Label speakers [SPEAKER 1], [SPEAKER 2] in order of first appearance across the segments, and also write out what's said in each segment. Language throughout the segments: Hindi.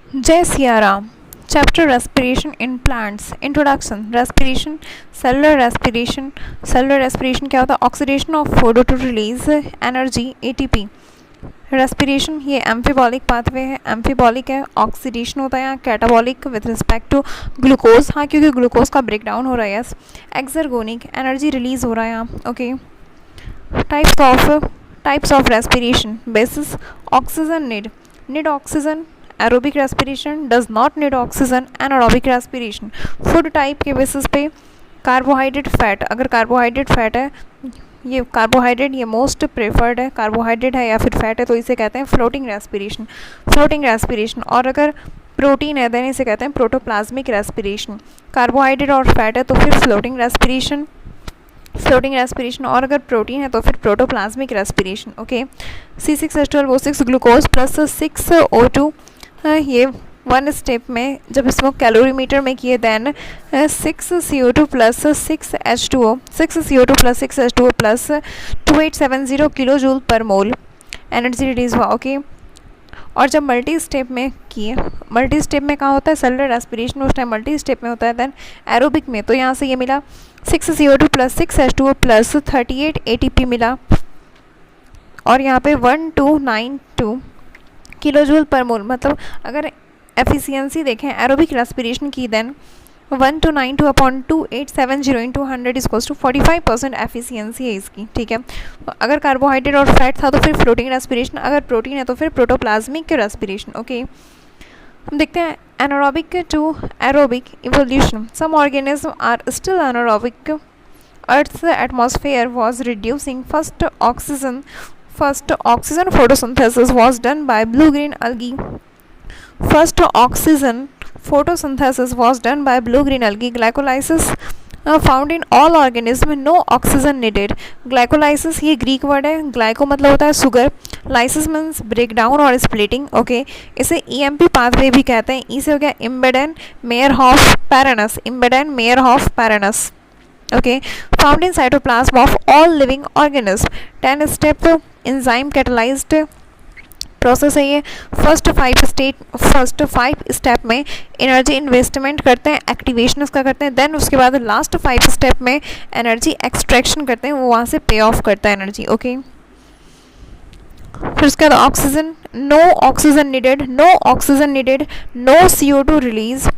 [SPEAKER 1] Jai Siya Ram. Chapter Respiration in Plants. Introduction. Respiration. Cellular respiration. Cellular respiration क्या होता है? Oxidation of photo to release energy ATP. Respiration ये एम्फीबॉलिक पाथवे है, एम्फीबॉलिक है, ऑक्सीडेशन होता है यहाँ catabolic with respect to glucose, हाँ क्योंकि ग्लूकोज का ब्रेक डाउन हो रहा है, यस। एक्सर्गोनिक एनर्जी रिलीज हो रहा है यहाँ, okay. Types of respiration basis oxygen need oxygen, aerobic respiration does not need oxygen, anaerobic respiration. Food type के बेसिस पे कार्बोहाइड्रेट फैट, अगर कार्बोहाइड्रेट फैट है, ये कार्बोहाइड्रेट ये मोस्ट प्रेफर्ड है, कार्बोहाइड्रेट है या फिर फैट है तो इसे कहते हैं फ्लोटिंग रेस्पिरेशन। और अगर प्रोटीन है देन इसे कहते हैं प्रोटोप्लाज्मिक रेस्पिरेशन। कार्बोहाइड्रेट और फैट है तो फिर फ्लोटिंग रेस्पिरेशन, और अगर प्रोटीन है तो फिर protoplasmic respiration, okay. C6H12O6 glucose plus 6O2, ये वन स्टेप में जब इसको कैलोरीमीटर में किए then 6CO2 plus 6H2O 6CO2 plus 6H2O plus 2870 kilo joule per mole energy release हुआ, ओके। और जब मल्टी स्टेप में किए, मल्टी स्टेप में कहाँ होता है सेलुलर रेस्पिरेशन, उस टाइम मल्टी स्टेप में होता है। देन एरोबिक में तो यहाँ से ये मिला 6CO2 plus 6H2O plus 38 ATP मिला, और यहाँ पे 1292 किलो जूल पर मोल, मतलब अगर एफिशिएंसी देखें एरोबिक रेस्पिरेशन की then 1292 upon 2870 into 100 is to 45% efficiency है इसकी, ठीक है। अगर कार्बोहाइड्रेट और फैट था तो फिर फ्लोटिंग रेस्पिरेशन, अगर प्रोटीन है तो फिर प्रोटोप्लाज्मिक रेस्पिरेशन, ओके। हम देखते हैं anaerobic to aerobic evolution. Some organism are still anaerobic. Earth's atmosphere was reducing. First oxygen photosynthesis was done by blue-green algae. First oxygen photosynthesis was done by blue-green algae. Glycolysis found in all organisms. No oxygen needed. Glycolysis ये ग्रीक वर्ड है, ग्लाइको मतलब होता है sugar, lysis means break down और स्प्लिटिंग, ओके। इसे EMP पाथवे भी कहते हैं। ई से हो गया Embden Meyer of Parnas, okay, found in cytoplasm of all living organisms. 10 step enzyme catalyzed process है ये। फर्स्ट 5 स्टेप में एनर्जी इन्वेस्टमेंट करते हैं, एक्टिवेशन उसका करते हैं, देन उसके बाद लास्ट 5 स्टेप में एनर्जी एक्सट्रैक्शन करते हैं, वो वहाँ से पे ऑफ करता है एनर्जी, ओके। फिर उसके बाद oxygen, no oxygen needed, no CO2 release,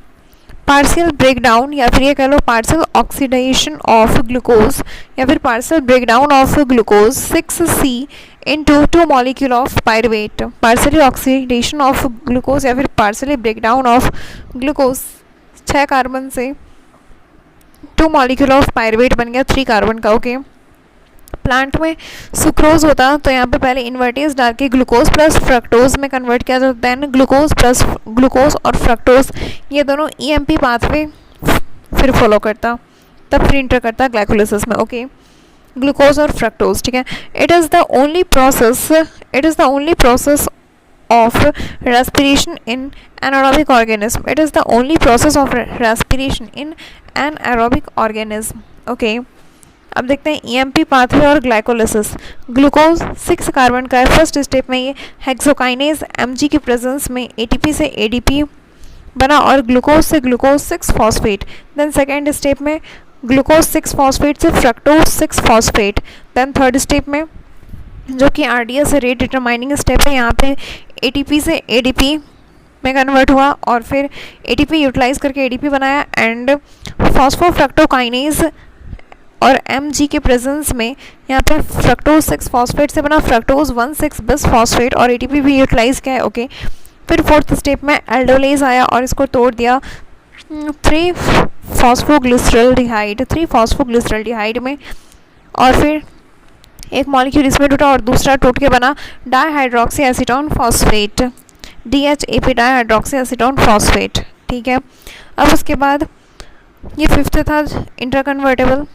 [SPEAKER 1] partial breakdown या फिर ये कह लो पार्शियल ऑक्सीडेशन ऑफ ग्लूकोज या फिर partial breakdown of glucose 6C into 2 molecule of pyruvate, partially oxidation of glucose या फिर partially breakdown of glucose 6 carbon से 2 मॉलिक्यूल ऑफ पायरुवेट बन गया 3 कार्बन का, ओके। प्लांट में सुक्रोज होता तो यहाँ पे पहले इन्वर्टेज डाल के ग्लूकोज प्लस फ्रक्टोज में कन्वर्ट किया जाता, देन ग्लूकोज और फ्रक्टोज ये दोनों EMP पाथवे फिर फॉलो करता, तब फिर इंटर करता ग्लाइकोलाइसिस में, ओके। ग्लूकोज और फ्रक्टोज, ठीक है। It is the only process of respiration in anaerobic organism. It is the only process of respiration in anaerobic organism, okay. अब देखते हैं EMP पाथवे और ग्लाइकोलाइसिस। ग्लूकोज 6 कार्बन का है, फर्स्ट स्टेप में ये हेक्सोकाइनेज Mg की प्रेजेंस में ATP से ADP बना और ग्लूकोज से glucose 6 phosphate, then second step में ग्लूकोज 6 फॉस्फेट से fructose 6 phosphate, then third step में जो कि RDS रेट डिटरमाइनिंग स्टेप है, यहाँ पे ATP से ADP में कन्वर्ट हुआ और फिर ATP यूटिलाइज करके ADP बनाया एंड फॉस्फोफ्रक्टोकाइनेज और Mg के प्रेजेंस में यहाँ पे फ्रक्टोज 6 फॉस्फेट से बना फ्रक्टोज 1,6 बिस फॉस्फेट और ATP भी यूटिलाइज किया है, ओके। फिर फोर्थ स्टेप में एल्डोलेज आया और इसको तोड़ दिया 3 फॉस्फोग्लिसरल्डिहाइड में, और फिर एक मॉलिक्यूल इसमें टूटा और दूसरा टूट के बना dihydroxy acetone phosphate, DHAP dihydroxy acetone phosphate, ठीक है। अब उसके बाद ये फिफ्थ था इंटरकन्वर्टेबल।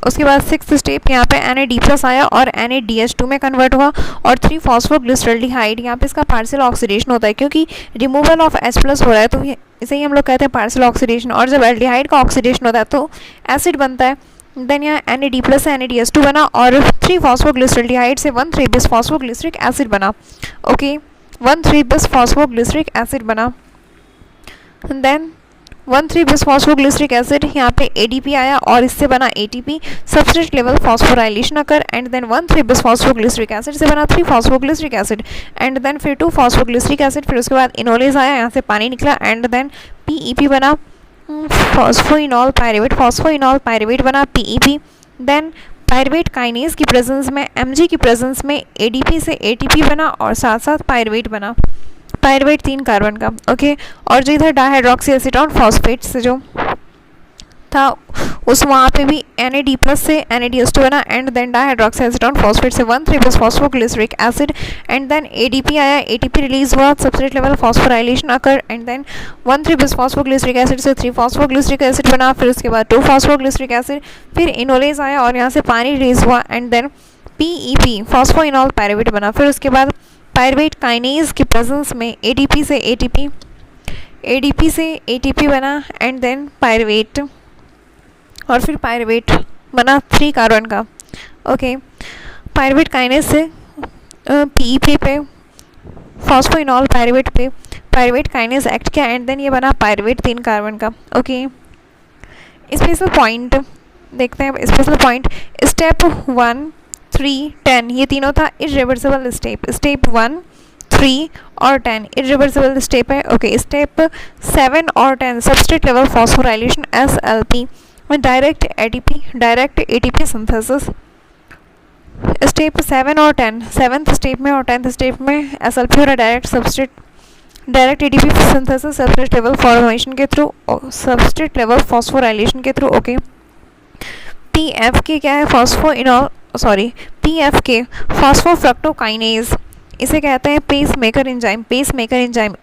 [SPEAKER 1] उसके बाद 6th स्टेप यहाँ पे Na+ आया और NaDH2 में कन्वर्ट हुआ और 3 फॉस्फोग्लिसरल्डिहाइड, यहाँ पे इसका पार्शियल ऑक्सीडेशन होता है क्योंकि रिमूवल ऑफ H+ हो रहा है तो इसे ही हम लोग कहते हैं पार्शियल ऑक्सीडेशन, और जब एल्डिहाइड का ऑक्सीडेशन होता है तो एसिड बनता है। देन यहाँ Na+ से NaDH2 बना और 3 फॉस्फोग्लिसरल्डिहाइड से 1,3 बिस फॉस्फोग्लिसरिक एसिड बना, ओके। 1,3 bis फॉस्फोग्लिसरिक एसिड बना। देन 1,3 bis फॉस्फोग्लिसरिक एसिड, यहाँ पे ADP आया और इससे बना ATP, substrate level phosphorylation occur, and then 1,3 bis phosphoglyceric acid से बना 3 फॉस्फोग्लिसरिक एसिड, एंड देन फिर 2 फॉस्फोग्लिसरिक एसिड, फिर उसके बाद इनोलेज आया, यहाँ से पानी निकला, एंड देन PEP बना, फॉस्फोइनॉल पायरुवेट बना PEP। देन पायरुवेट काइनेज की प्रेजेंस में, Mg की प्रेजेंस में ADP से ATP बना और साथ साथ पायरुवेट बना, पायरुवेट 3 कार्बन का। ओके, और जो इधर डाइहाइड्रोक्सी एसीटोन फॉस्फेट से जो था उस वहाँ पे भी NAD+ से NADH2 बना, and then dihydroxy acetone phosphate से 1,3 bis phosphoglyceric acid, and then ADP आया, ATP रिलीज हुआ, substrate level phosphorylation occur, and then 1,3 bis phosphoglyceric acid से 3 फॉस्फोग्लिसरिक एसिड बना, फिर उसके बाद 2 फॉस्फोग्लिसरिक एसिड, फिर इनोलेज आया और यहाँ से पानी रिलीज हुआ, and then PEP phosphoenol pyruvate बना, फिर उसके बाद पायरुवेट काइनेज की प्रेजेंस में ADP से ATP बना, एंड देन पायरुवेट, और फिर पायरुवेट बना 3 कार्बन का। ओके, पायरुवेट काइनेज से PEP पे, फॉस्फोइनॉल पायरुवेट पे पायरुवेट काइनेज एक्ट किया, एंड देन ये बना पायरुवेट 3 कार्बन का। ओके, स्पेशल पॉइंट देखते हैं। स्पेशल पॉइंट स्टेप 1, 3, 10 ये तीनों था इरिवर्सिबल स्टेप। स्टेप 1, 3 और 10 इरिवर्सिबल स्टेप है। ओके, स्टेप 7 और 10 सबस्ट्रेट लेवल फॉस्फोराइलेशन SLP में डायरेक्ट ATP सिंथेसिस। स्टेप 7 और 10, 7th स्टेप में और 10th स्टेप में SLP हो रहा है direct ATP synthesis substrate level formation के थ्रू, सबस्ट्रेट लेवल फॉस्फोराइलेशन के थ्रू। ओके, PFK क्या है? PFK फॉस्फोफ्रक्टोकाइनेज, इसे कहते हैं पेस मेकर एंजाइम।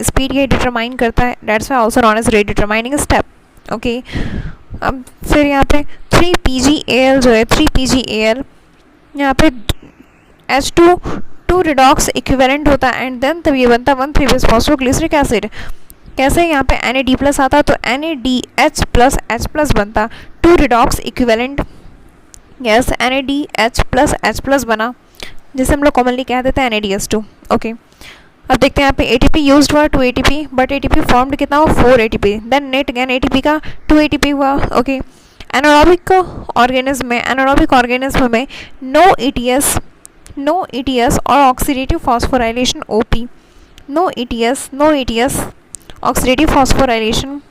[SPEAKER 1] स्पीड ये डिटरमाइन करता है, that's why also known as rate determining step. Okay, अब फिर यहाँ पे 3PgAl जो है 3PgAl यहाँ पे H2 रिडॉक्स इक्विवेलेंट होता है, एंड देन तब ये बनता है 1,3 bis फॉस्फोग्लिसरिक एसिड। कैसे? यहाँ पे NAD+ आता तो NADH+H+ बनता, 2 रिडॉक्स इक्विवेलेंट, यस NADH+H+ बना, जिसे हम लोग कॉमनली कह देते हैं NADH2। ओके, अब देखते हैं यहाँ पे ATP यूज्ड हुआ 2 ATP, बट ATP फॉर्म्ड कितना हुआ 4 ATP, then net gain ATP का 2 ATP हुआ। ओके, एनारोबिक ऑर्गेनिज्म में नो ETS और oxidative phosphorylation OP, no ETS oxidative phosphorylation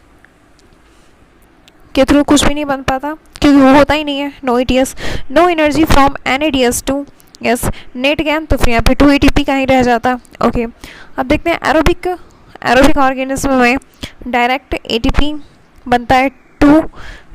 [SPEAKER 1] के थ्रू कुछ भी नहीं बन पाता, क्योंकि वो होता ही नहीं है no ETS। No energy from NADH2, yes net gain, तो फिर यहाँ पे 2 ATP का ही रह जाता। ओके, अब देखते हैं एरोबिक ऑर्गेनिज्म में डायरेक्ट ATP बनता है, 2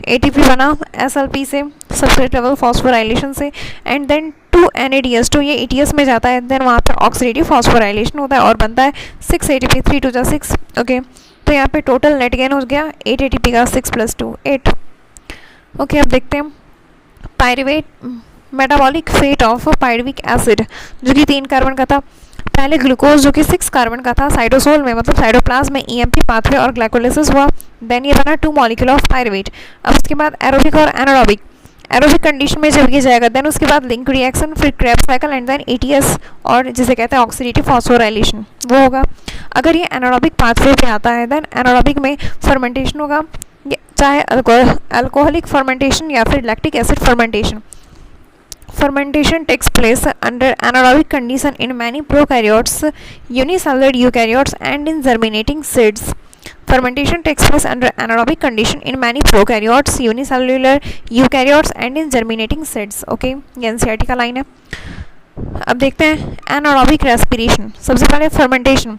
[SPEAKER 1] ATP बना SLP से सबस्ट्रेट लेवल फॉस्फोराइलेशन से, एंड देन 2 NADH2 ये ETS में जाता है, देन वहाँ पे ऑक्सीडेटिव फॉस्फोराइलेशन होता है और बनता है 6 ATP, 3 2 6। ओके, तो यहाँ पे टोटल नेट गेन हो गया 8 ATP का, 6 + 2 8। ओके, अब देखते हैं pyruvate metabolic fate of pyruvic acid जो कि 3 कार्बन का था। पहले ग्लूकोज जो कि 6 कार्बन का था, साइटोसोल में मतलब साइटोप्लाज्म में EMP पाथवे और ग्लाइकोलाइसिस हुआ, देन ये बना 2 मॉलिक्यूल ऑफ पायरुवेट। अब उसके बाद एरोबिक और एनारोबिक कंडीशन में जब ये जाएगा, देन उसके बाद लिंक रिएक्शन, फिर Krebs cycle, and then ETS और जिसे कहते हैं ऑक्सीडेटिव फॉस्फोराइलेशन वो होगा। अगर ये एनारोबिक पाथवे पे आता है, देन एनारोबिक में फर्मेंटेशन होगा, चाहे अल्कोहलिक फर्मेंटेशन या फिर lactic acid fermentation. Fermentation takes place under anaerobic condition in many prokaryotes, unicellular eukaryotes, and in germinating seeds. Fermentation takes place under anaerobic condition in many prokaryotes, unicellular eukaryotes, and in germinating seeds. Okay, ये NCERT का लाइन है। अब देखते हैं anaerobic respiration। सबसे पहले fermentation।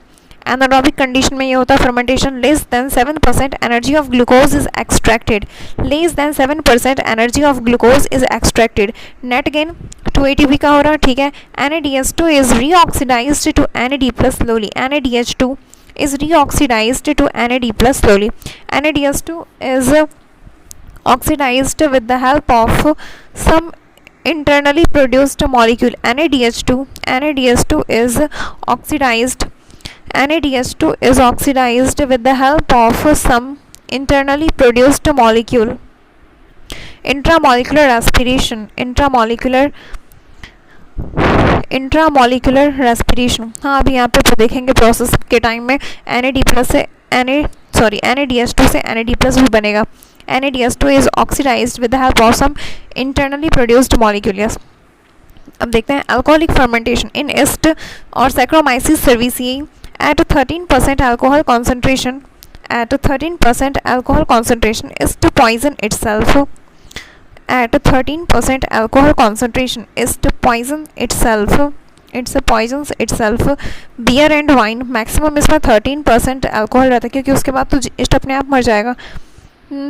[SPEAKER 1] एनारोबिक कंडीशन में ये होता है fermentation, less than 7% energy of glucose is extracted, less than 7% energy of glucose is extracted. Net gain 2 ATP का हो रहा है, ठीक है। NADH2 is reoxidized to NAD+ slowly, NADH2 is reoxidized to NAD+ slowly. NADH2 is oxidized with the help of some internally produced molecule. NADH2 is oxidized. NADH2 is oxidized with the help of some internally produced molecule. Intramolecular respiration. Intramolecular intramolecular respiration, हाँ अभी यहाँ पे देखेंगे प्रोसेस के टाइम में NAD+ से NADH2 से NAD+ भी बनेगा. NADH2 is oxidised with the help of some internally produced molecules. अब देखते हैं अल्कोहलिक फर्मेंटेशन इन ईस्ट और Saccharomyces cerevisiae at 13% alcohol concentration. At 13% alcohol concentration, yeast poison itself. At 13% alcohol concentration, yeast poison itself. It's poisons itself. Beer and wine maximum इसमें 13% अल्कोहल रहता है, क्योंकि उसके बाद तो ईस्ट अपने आप मर जाएगा.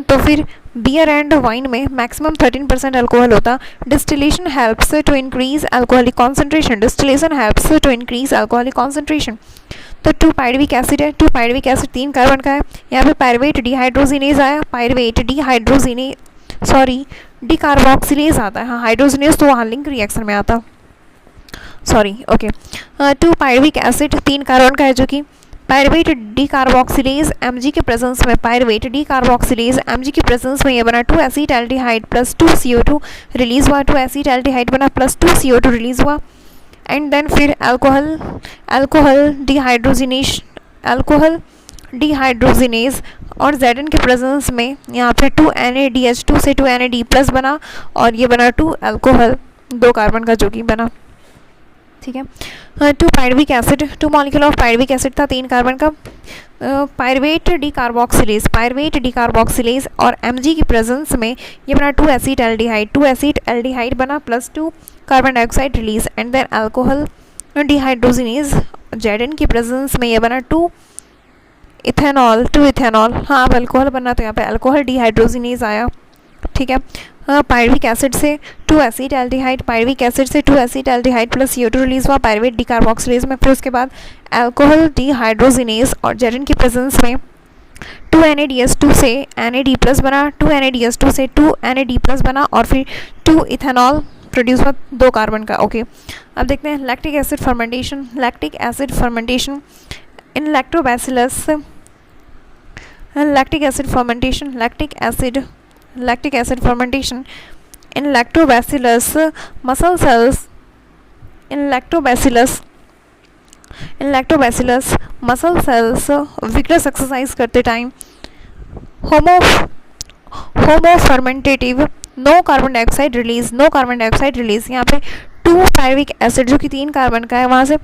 [SPEAKER 1] तो फिर बियर एंड वाइन में मैक्सिमम 13% अल्कोहल होता. Distillation helps to increase alcoholic concentration. Distillation helps to increase alcoholic concentration. तो 2-पायरुविक एसिड है. 2-पायरुविक एसिड 3 कार्बन का है. यहाँ पे पायरुवेट डिहाइड्रोजिनेज आया. पायरुवेट डिकार्बोक्सिलेज आता है. हाँ हाइड्रोजिनेज तो वहाँ लिंक रिएक्शन में आता. Sorry okay. Two pyruvic acid 3 carbon का है, जो कि पायरुवेट डिकार्बोक्सिलेज Mg के प्रेजेंस में पायरुवेट डिकार्बोक्सिलेज Mg के प्रेजेंस में ये बना 2-एसीटैल्डिहाइड प्लस 2CO2 रिलीज हुआ. 2-एसीटैल्डिहाइड बना प्लस 2CO2 रिलीज हुआ. एंड देन फिर अल्कोहल डिहाइड्रोजिनेज और Zn के प्रेजेंस में यहाँ पे 2-NADH2 से 2-NAD+ बना और ये बना 2 अल्कोहल 2 कार्बन का, जो कि बना. ठीक है. Two pyruvic acid 2 molecule of pyruvic acid था 3 कार्बन का. पायरुवेट डिकार्बोक्सिलेज और Mg की प्रेजेंस में ये बना 2-एसीटैल्डिहाइड बना plus 2 carbon dioxide release. And then alcohol dehydrogenase Zn की प्रेजेंस में ये बना 2 इथेनॉल. हाँ अब अल्कोहल बना तो यहाँ पे अल्कोहल डिहाइड्रोजिनेज आया. ठीक है. पायरुविक एसिड से 2-एसीटैल्डिहाइड प्लस CO2 रिलीज हुआ पायरुवेट डिकार्बोक्सिलेज में. फिर उसके बाद अल्कोहल डिहाइड्रोजिनेज और Zn की प्रेजेंस में 2-NADH2 से NAD+ बना. 2-NADH2 से 2-NAD+ बना और फिर 2 इथेनॉल प्रोड्यूस हुआ 2 कार्बन का. ओके. अब देखते हैं lactic acid fermentation in lactobacillus. Lactic acid fermentation in lactobacillus muscle cells. muscle cells vigorous exercise करते time homo fermentative no carbon dioxide release. यहाँ पे 2-पायरुविक एसिड जो कि 3 कार्बन का है, वहाँ से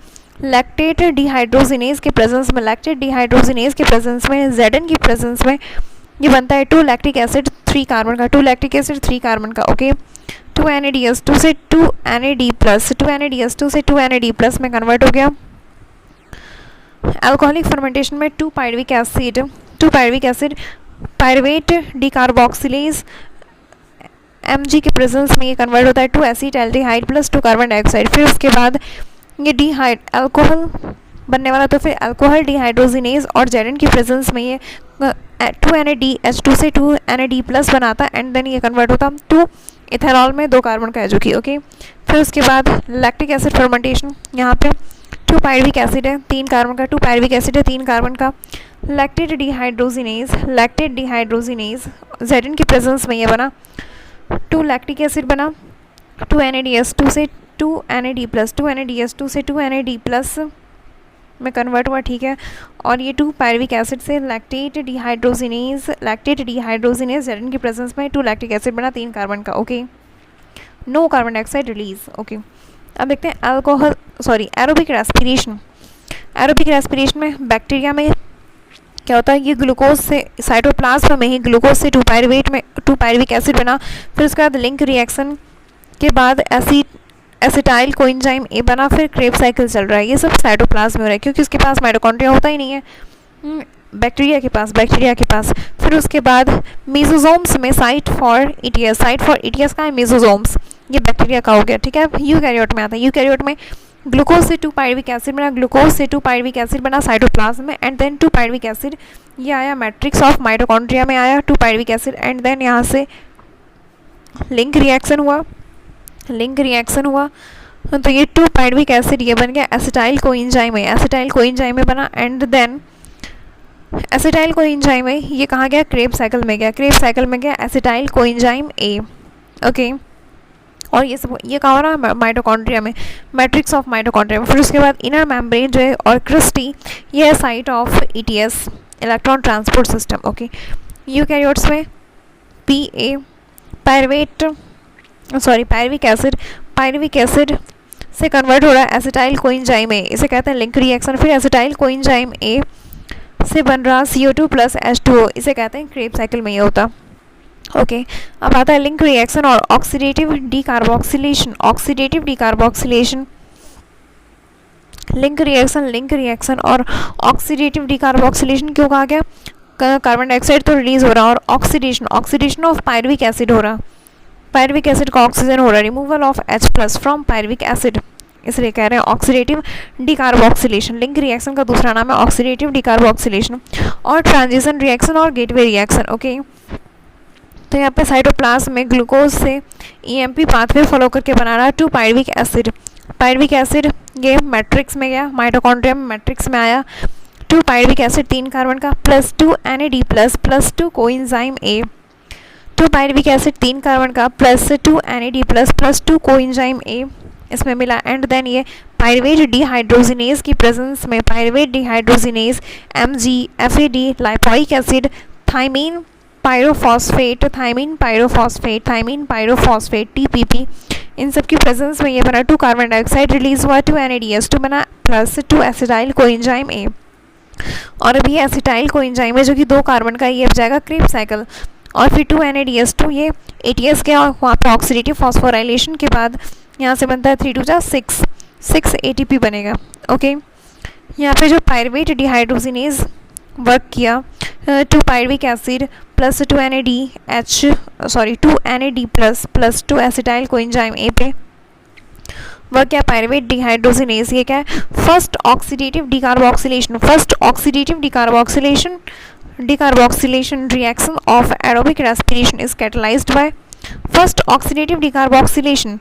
[SPEAKER 1] लैक्टेट डिहाइड्रोजिनेज के प्रेजेंस में Zn की प्रेजेंस में ये बनता है 2-लैक्टिक एसिड 3 कार्बन का. 2-लैक्टिक एसिड 3 कार्बन का. ओके. 2-NADH2 से 2-NAD+ में कन्वर्ट हो गया. अल्कोहलिक फर्मेंटेशन में 2-पायरुविक एसिड पायरुवेट डिकार्बोक्सिलेज Mg के प्रेजेंस में ये कन्वर्ट होता है 2-एसीटैल्डिहाइड प्लस 2 कार्बन डाइऑक्साइड. फिर उसके बाद ये अल्कोहल बनने वाला, तो फिर अल्कोहल डिहाइड्रोजिनेज और Zn की प्रेजेंस में ये 2-NADH2 से 2-NAD+ बनाता. एंड देन ये कन्वर्ट होता 2 इथेनॉल में 2 कार्बन का है, जो कि ओके. फिर उसके बाद लैक्टिक एसिड फर्मेंटेशन. यहाँ पे 2-पायरुविक एसिड है 3 कार्बन का. 2-पायरुविक एसिड है 3 कार्बन का. लैक्टेट डिहाइड्रोजिनेज Zn की प्रेजेंस में ये बना 2-लैक्टिक एसिड बना. 2-NADH2 से 2-NAD+ में कन्वर्ट हुआ. ठीक है. और ये 2-पायरुविक एसिड से लैक्टेट डिहाइड्रोजिनेज Zn की प्रेजेंस में 2-लैक्टिक एसिड बना 3 कार्बन का. Okay. No carbon dioxide release. Okay. अब देखते हैं एरोबिक रेस्पिरेशन में बैक्टीरिया में क्या होता है, ये ग्लूकोज से साइटोप्लाज्म में ही ग्लूकोज से 2-पायरुविक एसिड बना. फिर उसके बाद लिंक रिएक्शन के बाद एसिटाइल कोएंजाइम ए बना. फिर क्रेब्स साइकिल चल रहा है. ये सब साइटोप्लाज्म में हो रहा है, क्योंकि उसके पास माइटोकॉन्ड्रिया होता ही नहीं है बैक्टीरिया के पास. फिर उसके बाद मेसोजोम्स में साइट फॉर ईटीएस का है मेसोजोम्स. ये बैक्टीरिया का हो गया. ठीक है. यूकैरियोट में आता है. यूकैरियोट में ग्लूकोज से 2-पायरुविक एसिड बना साइटोप्लाज्म में. एंड देन 2-पायरुविक एसिड ये आया मैट्रिक्स ऑफ माइटोकॉन्ड्रिया में आया 2-पायरुविक एसिड. एंड देन यहाँ से लिंक रिएक्शन हुआ तो ये 2-पायरुविक एसिड ये बन गया एसिटाइल कोएंजाइम में बना. एंड देन एसिटाइल कोएंजाइम में ये कहाँ गया, क्रेब्स साइकिल में गया एसिटाइल कोएंजाइम ए. ओके. और ये सब ये कहाँ हो रहा है, माइटोकॉन्ड्रिया में, मैट्रिक्स ऑफ माइटोकॉन्ड्रिया में। फिर उसके बाद इनर मेम्ब्रेन जो है और क्रिस्टी, ये है site of ETS, electron transport system. Okay, eukaryotes में पीए पायरुविक एसिड से कन्वर्ट हो रहा है एसिटाइल कोएंजाइम ए, इसे कहते हैं लिंक रिएक्शन। फिर एसिटाइल कोएंजाइम ए से बन रहा CO2 प्लस H2O, इसे कहते हैं क्रेब साइकिल में ये होता। ओके, अब आता है लिंक रिएक्शन और ऑक्सीडेटिव डीकार्बोक्सिलेशन। लिंक रिएक्शन और ऑक्सीडेटिव डीकार्बोक्सिलेशन क्यों कहा गया, कार्बन डाइऑक्साइड तो रिलीज हो रहा है और ऑक्सीडेशन ऑफ पायरुविक एसिड हो रहा, पायरुविक एसिड का ऑक्सीजन हो रहा है, removal of H+ from pyruvic acid, इसलिए कह रहे हैं ऑक्सीडेटिव डीकार्बोक्सिलेशन। लिंक रिएक्शन का दूसरा नाम है ऑक्सीडेटिव डीकार्बोक्सिलेशन। और ट्रांजिशन रिएक्शन और गेटवे रिएक्शन। ओके, तो यहाँ पे साइटोप्लाज्म में ग्लूकोज से EMP पाथवे फॉलो करके बना रहा है 2 पायरुविक एसिड ये मैट्रिक्स में गया, माइटोकॉन्ड्रिया में मैट्रिक्स में आया 2 पायरुविक एसिड 3 कार्बन का plus 2 NAD plus 2 coenzyme A, 2 pyruvic acid 3 carbon का plus 2 NAD plus 2 coenzyme A इसमें मिला। एंड देन ये पायरुवेट डिहाइड्रोजिनेज की प्रेजेंस में pyruvate dehydrogenase MG FAD lipoic acid thiamine pyrophosphate TPP, इन सब की प्रेजेंस में ये बना 2 कार्बन डाइऑक्साइड रिलीज हुआ, 2 NADS2 बना प्लस 2 एसिटाइल कोएंजाइम ए। और अभी एसिटाइल कोएंजाइम है जो कि 2 कार्बन का, ये अब जाएगा क्रेब साइकिल। और फिर 2 NADS2 ये ATS के वहाँ पर ऑक्सीडेटिव फॉस्फोराइलेशन के बाद यहाँ से बनता है 3 2 जा 6 ATP बनेगा। ओके, यहाँ पे जो पायरुवेट डिहाइड्रोजिनेज वर्क किया 2 pyruvic acid plus 2 NAD plus 2 acetyl coenzyme A पे वर्क किया पायरुवेट डिहाइड्रोजिनेज। ये क्या है, first oxidative decarboxylation reaction of aerobic respiration is catalysed by first oxidative decarboxylation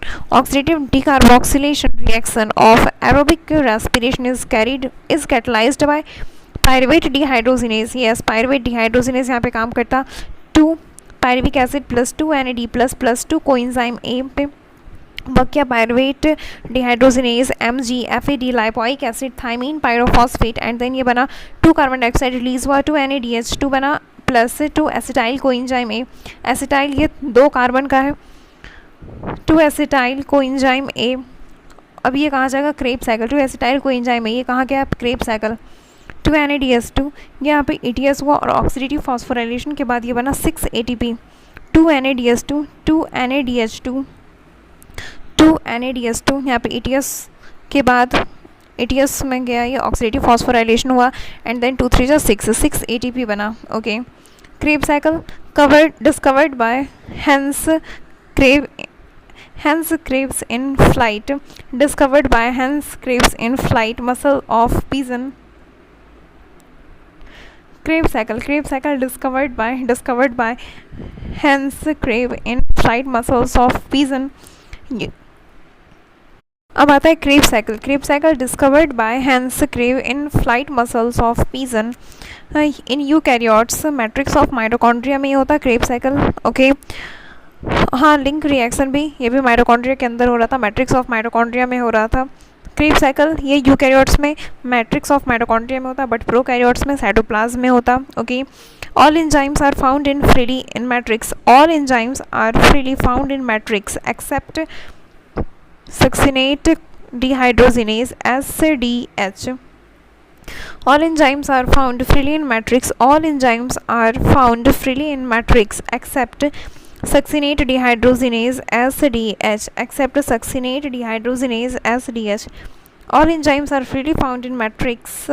[SPEAKER 1] reaction of aerobic respiration is catalysed by pyruvate dehydrogenase. Yes, pyruvate dehydrogenase यहाँ पे काम करता 2 pyruvic acid plus 2 NAD plus 2 coenzyme A पे वर्क किया pyruvate dehydrogenase MG FAD lipoic acid thiamine pyrophosphate. And then ये बना 2 कार्बन डाइऑक्साइड रिलीज हुआ, 2 NADH2 बना प्लस 2 एसिटाइल कोएंजाइम ए। एसिटाइल ये 2 कार्बन का है, 2 एसिटाइल कोएंजाइम ए। अब ये कहाँ जाएगा, क्रेब साइकिल। 2 एसिटाइल कोएंजाइम ए ये कहाँ गया, क्रेब साइकिल। 2 NADS2 यहाँ पे ETS हुआ और ऑक्सीडेटिव फॉस्फोराइलेशन के बाद ये बना 6 ATP। 2 NADS2 2 NADH2 यहाँ पे ETS के बाद ETS में गया, ये ऑक्सीडेटिव फॉस्फोराइलेशन हुआ एंड देन 2 3 जा 6 ATP बना। Okay, Krebs cycle discovered by Hans Krebs in flight muscle of pigeon। Krebs cycle discovered by Hans Krebs in flight muscles of pigeon। अब आता है Krebs cycle discovered by Hans Krebs in flight muscles of pigeon in eukaryotes matrix of mitochondria में ये होता है क्रेब साइकिल। ओके, हाँ, लिंक रिएक्शन भी ये भी माइटोकॉन्ड्रिया के अंदर हो रहा था, मैट्रिक्स ऑफ माइटोकॉन्ड्रिया में हो रहा था। क्रेब साइकिल ये यूकैरियोट्स में मैट्रिक्स ऑफ माइटोकॉन्ड्रिया में होता, बट प्रोकैरियोट्स में साइटोप्लाज्म में होता। Okay, all enzymes are found in freely found in matrix except succinate dehydrogenase SDH। All enzymes are found freely in matrix except succinate dehydrogenase SDH। All enzymes are freely found in matrix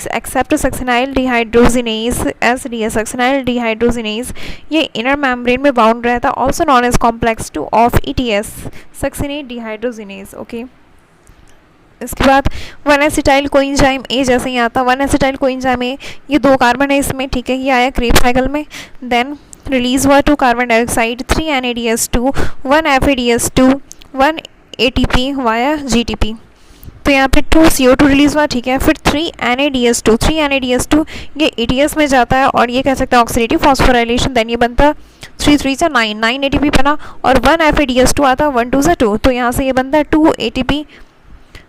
[SPEAKER 1] except succinyl dehydrogenase SDH। succinyl dehydrogenase ये inner membrane में bound रहता, also known as complex 2 of ETS succinate dehydrogenase। Okay, इसके बाद 1 एसिटाइल कोएंजाइम ए जैसे ही आता, 1 एसिटाइल कोएंजाइम ए ये 2 कार्बन है इसमें, ठीक है, ये आया क्रेब साइकिल में। देन रिलीज हुआ 2 carbon dioxide 3 NADS2 1 FADS2 1 ATP via GTP। तो यहाँ पे 2 CO2 रिलीज हुआ, ठीक है। फिर 3 NADS2 ये ETS में जाता है और ये कह सकते हैं ऑक्सीडेटिव फॉस्फोराइलेशन। देन ये बनता 3 3 जा 9, 9 ATP बना और 1 FADH2 आता, 1 2 जा 2, तो यहाँ से ये बनता है 2 ATP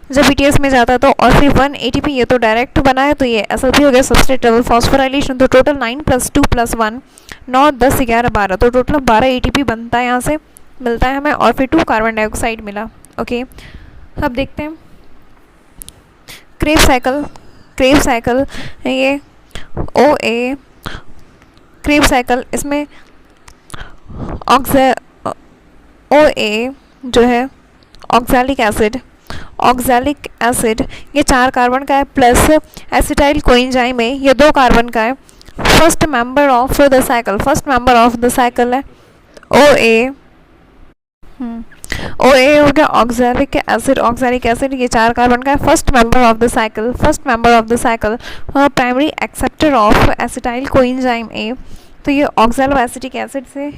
[SPEAKER 1] जब BTS में जाता तो, और फिर 1 ATP ये तो डायरेक्ट बना है, तो ये SLP हो गया सबस्ट्रेट लेवल फॉस्फोराइलेशन। तो टोटल 9 + 2 + 1 9 10 11 12, तो टोटल 12 ATP बनता है, यहाँ से मिलता है हमें, और फिर 2 कार्बन डाइऑक्साइड मिला। ओके, अब देखते हैं क्रेब साइकिल ये OA क्रेब साइकिल, इसमें OA जो है ऑक्सैलिक एसिड ये 4 कार्बन का है, प्लस एसिटाइल कोएंजाइम है ये 2 कार्बन का है। First member of the cycle है OA। OA हो गया ऑक्सैलिक एसिड ये 4 कार्बन का है, first member of the cycle primary acceptor of acetyl coenzyme A। तो ये ऑक्सैलो एसिटिक एसिड से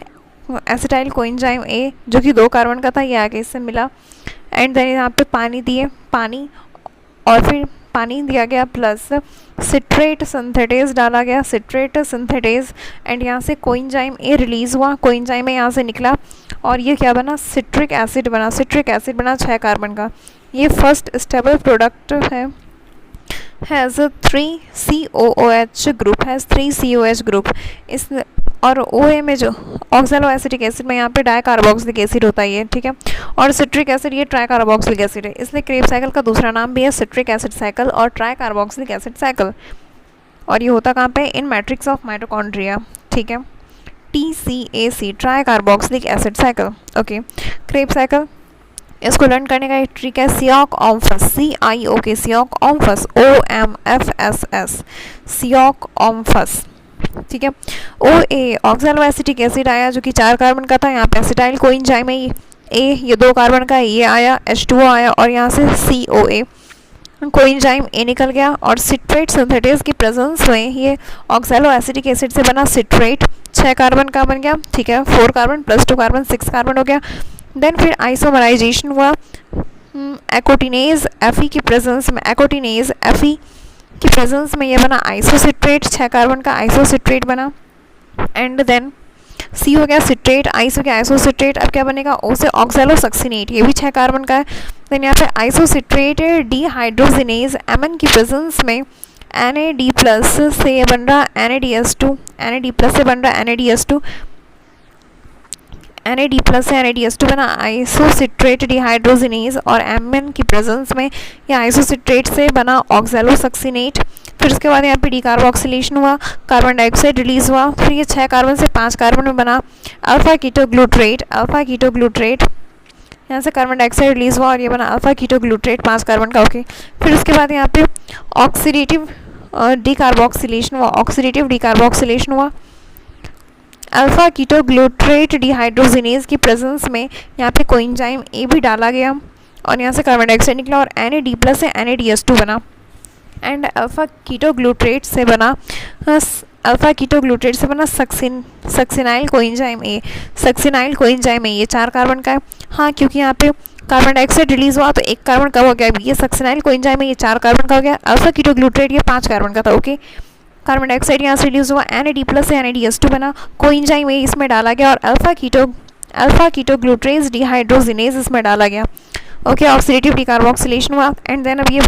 [SPEAKER 1] एसिटाइल कोएंजाइम A जो कि 2 कार्बन का था, ये आगे इससे मिला। एंड देन यहाँ पे पानी और फिर पानी दिया गया, प्लस सिट्रेट सिंथेटेज डाला गया, एंड यहाँ से कोएंजाइम A रिलीज़ हुआ, कोएंजाइम A यहाँ से निकला और ये क्या बना, सिट्रिक एसिड बना 6 कार्बन का। ये फर्स्ट स्टेबल प्रोडक्ट है, हैज़ 3 COOH ग्रुप। इस और OA में जो ऑक्सैलो एसिटिक एसिड में यहाँ पे डाइकार्बोक्सिलिक एसिड होता है ये, ठीक है, और सिट्रिक एसिड ये ट्राइकार्बोक्सिलिक एसिड है, इसलिए क्रेब साइकिल का दूसरा नाम भी है सिट्रिक एसिड साइकिल और ट्राइकार्बोक्सिलिक एसिड साइकिल। और ये होता कहाँ पे, इन मैट्रिक्स ऑफ माइटोकॉन्ड्रिया, ठीक है, TCAC tricarboxylic acid cycle. Okay, Krebs cycle इसको लर्न करने का एक ट्रिक है, सियोक-ओम्फस सियोक-ओम्फस, ठीक है। OA ऑक्सैलो एसिटिक एसिड आया जो कि 4 कार्बन का था, यहाँ पे एसिटाइल कोएंजाइम है A ये 2 कार्बन का है, ये आया H2O आया और यहाँ से COA कोएंजाइम A निकल गया, और सिट्रेट सिंथेटेज की प्रेजेंस में ये ऑक्सैलो एसिटिक एसिड से बना सिट्रेट 6 कार्बन का बन गया, ठीक है, 4 कार्बन + 2 कार्बन 6 कार्बन हो गया। देन फिर आइसोमराइजेशन हुआ एकोटिनेज Fe की प्रेजेंस में ये बना आइसोसिट्रेट 6 कार्बन का आइसोसिट्रेट बना। एंड देन C हो गया सिट्रेट, आइस हो गया आइसोसिट्रेट, अब क्या बनेगा O से ऑक्सैलोसक्सिनेट, ये भी 6 कार्बन का है। देन यहाँ पे आइसोसिट्रेट डिहाइड्रोजिनेज Mn की प्रेजेंस में NAD+ से ये बन रहा NADH2, NAD+ से बन रहा NADH2, NAD+ से NADH2 बना आइसोसिट्रेट डिहाइड्रोजिनेज, और Mn की प्रेजेंस में या आइसोसिट्रेट से बना ऑक्सैलोसक्सिनेट। फिर उसके बाद यहाँ पे डिकार्बोक्सिलेशन हुआ, कार्बन डाइऑक्साइड रिलीज हुआ, फिर ये 6 कार्बन से 5 कार्बन में बना अल्फा कीटोग्लूट्रेट, यहाँ से कार्बन डाइऑक्साइड रिलीज हुआ और ये बना अल्फा कीटोग्लूट्रेट 5 कार्बन का। ओके, फिर उसके बाद यहाँ पे ऑक्सीडेटिव डिकार्बोक्सिलेशन हुआ, अल्फा कीटोग्लूट्रेट डिहाइड्रोजिनेज की प्रेजेंस में यहाँ पे कोएंजाइम A भी डाला गया और यहाँ से कार्बन डाइऑक्साइड निकला और NAD+ से NADH2 बना। एंड अल्फा कीटोग्लूट्रेट से बना सक्सिनाइल कोएंजाइम A, ये 4 कार्बन का है। हाँ, क्योंकि यहाँ पे कार्बन डाइऑक्साइड रिलीज हुआ तो 1 कार्बन कम हो गया, ये सक्सिनाइल कोएंजाइम ये 4 कार्बन का हो गया, अल्फा कीटोग्लूट्रेट ये 5 कार्बन का था। ओके, कार्बन डाइऑक्साइड यहाँ से रिलीज हुआ, NAD+ से NADH2 बना, कोएंजाइम A इसमें डाला गया और अल्फा कीटोग्लूट्रेज डिहाइड्रोजिनेज इसमें डाला गया। ओके, ऑक्सीडेटिव डिकार्बोक्सिलेशन हुआ एंड देन अब ये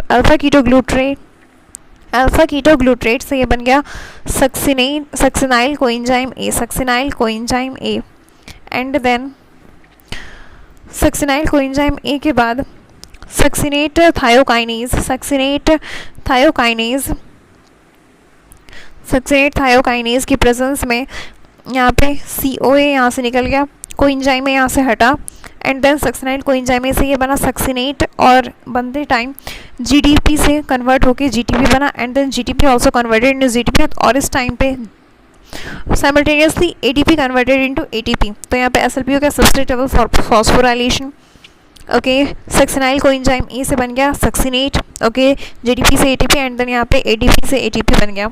[SPEAKER 1] अल्फा कीटोग्लूट्रेट से ये बन गया succinyl coenzyme A, and then succinyl coenzyme A के बाद सक्सिनेट थायोकाइनेज की प्रेजेंस में यहाँ पे COA यहाँ से निकल गया, कोएंजाइम यहाँ से हटा, एंड देन सक्सिनाइल कोएंजाइम से ये बना सक्सिनेट और बनते टाइम GDP से कन्वर्ट होके GTP बना, and then GTP also converted into GTP, और इस टाइम पे simultaneously ATP converted into ATP। तो यहाँ पे SLP हो गया substrate level phosphorylation. Okay, succinyl coenzyme A से बन गया सक्सिनेट, ओके, GDP से ATP, एंड देन यहाँ पे ADP से ATP बन गया,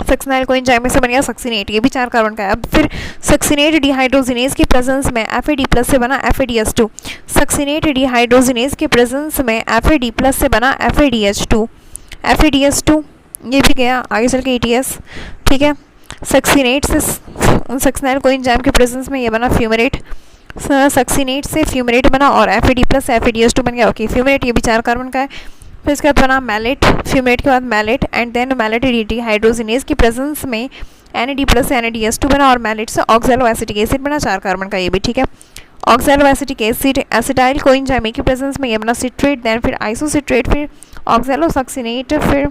[SPEAKER 1] सक्सिनाइल कोएंजाइम से बन गया सक्सिनेट, ये भी 4 कार्बन का है। अब फिर सक्सिनेट डिहाइड्रोजिनेज की प्रेजेंस में FAD+ से बना FADH2, सक्सिनेट डिहाइड्रोजिनेज की प्रेजेंस में FAD+ से बना FADH2 ये भी गया आगे चल के ATS, ठीक है। सक्सीनेट से सक्सिनाइल कोएंजाइम के प्रेजेंस में ये बना फ्यूमेरेट, सक्सीनेट से फ्यूमेरेट बना और FAD प्लस FADH2 बन गया। ओके, फ्यूमेरेट ये भी 4 कार्बन का है। फिर इसके बाद बना मैलेट, फ्यूमेरेट के बाद malate and then malate dehydrogenase की प्रेजेंस में NAD प्लस NADH2 बना और मैलेट से ऑक्सैलो एसिटिक एसिड बना 4 कार्बन का, ये भी ठीक है। Oxalo acetic acid acetyl coenzyme की प्रेजेंस में ये बना सिट्रेट, देन फिर आइसोसिट्रेट, फिर ऑक्सैलो सक्सीनेट, फिर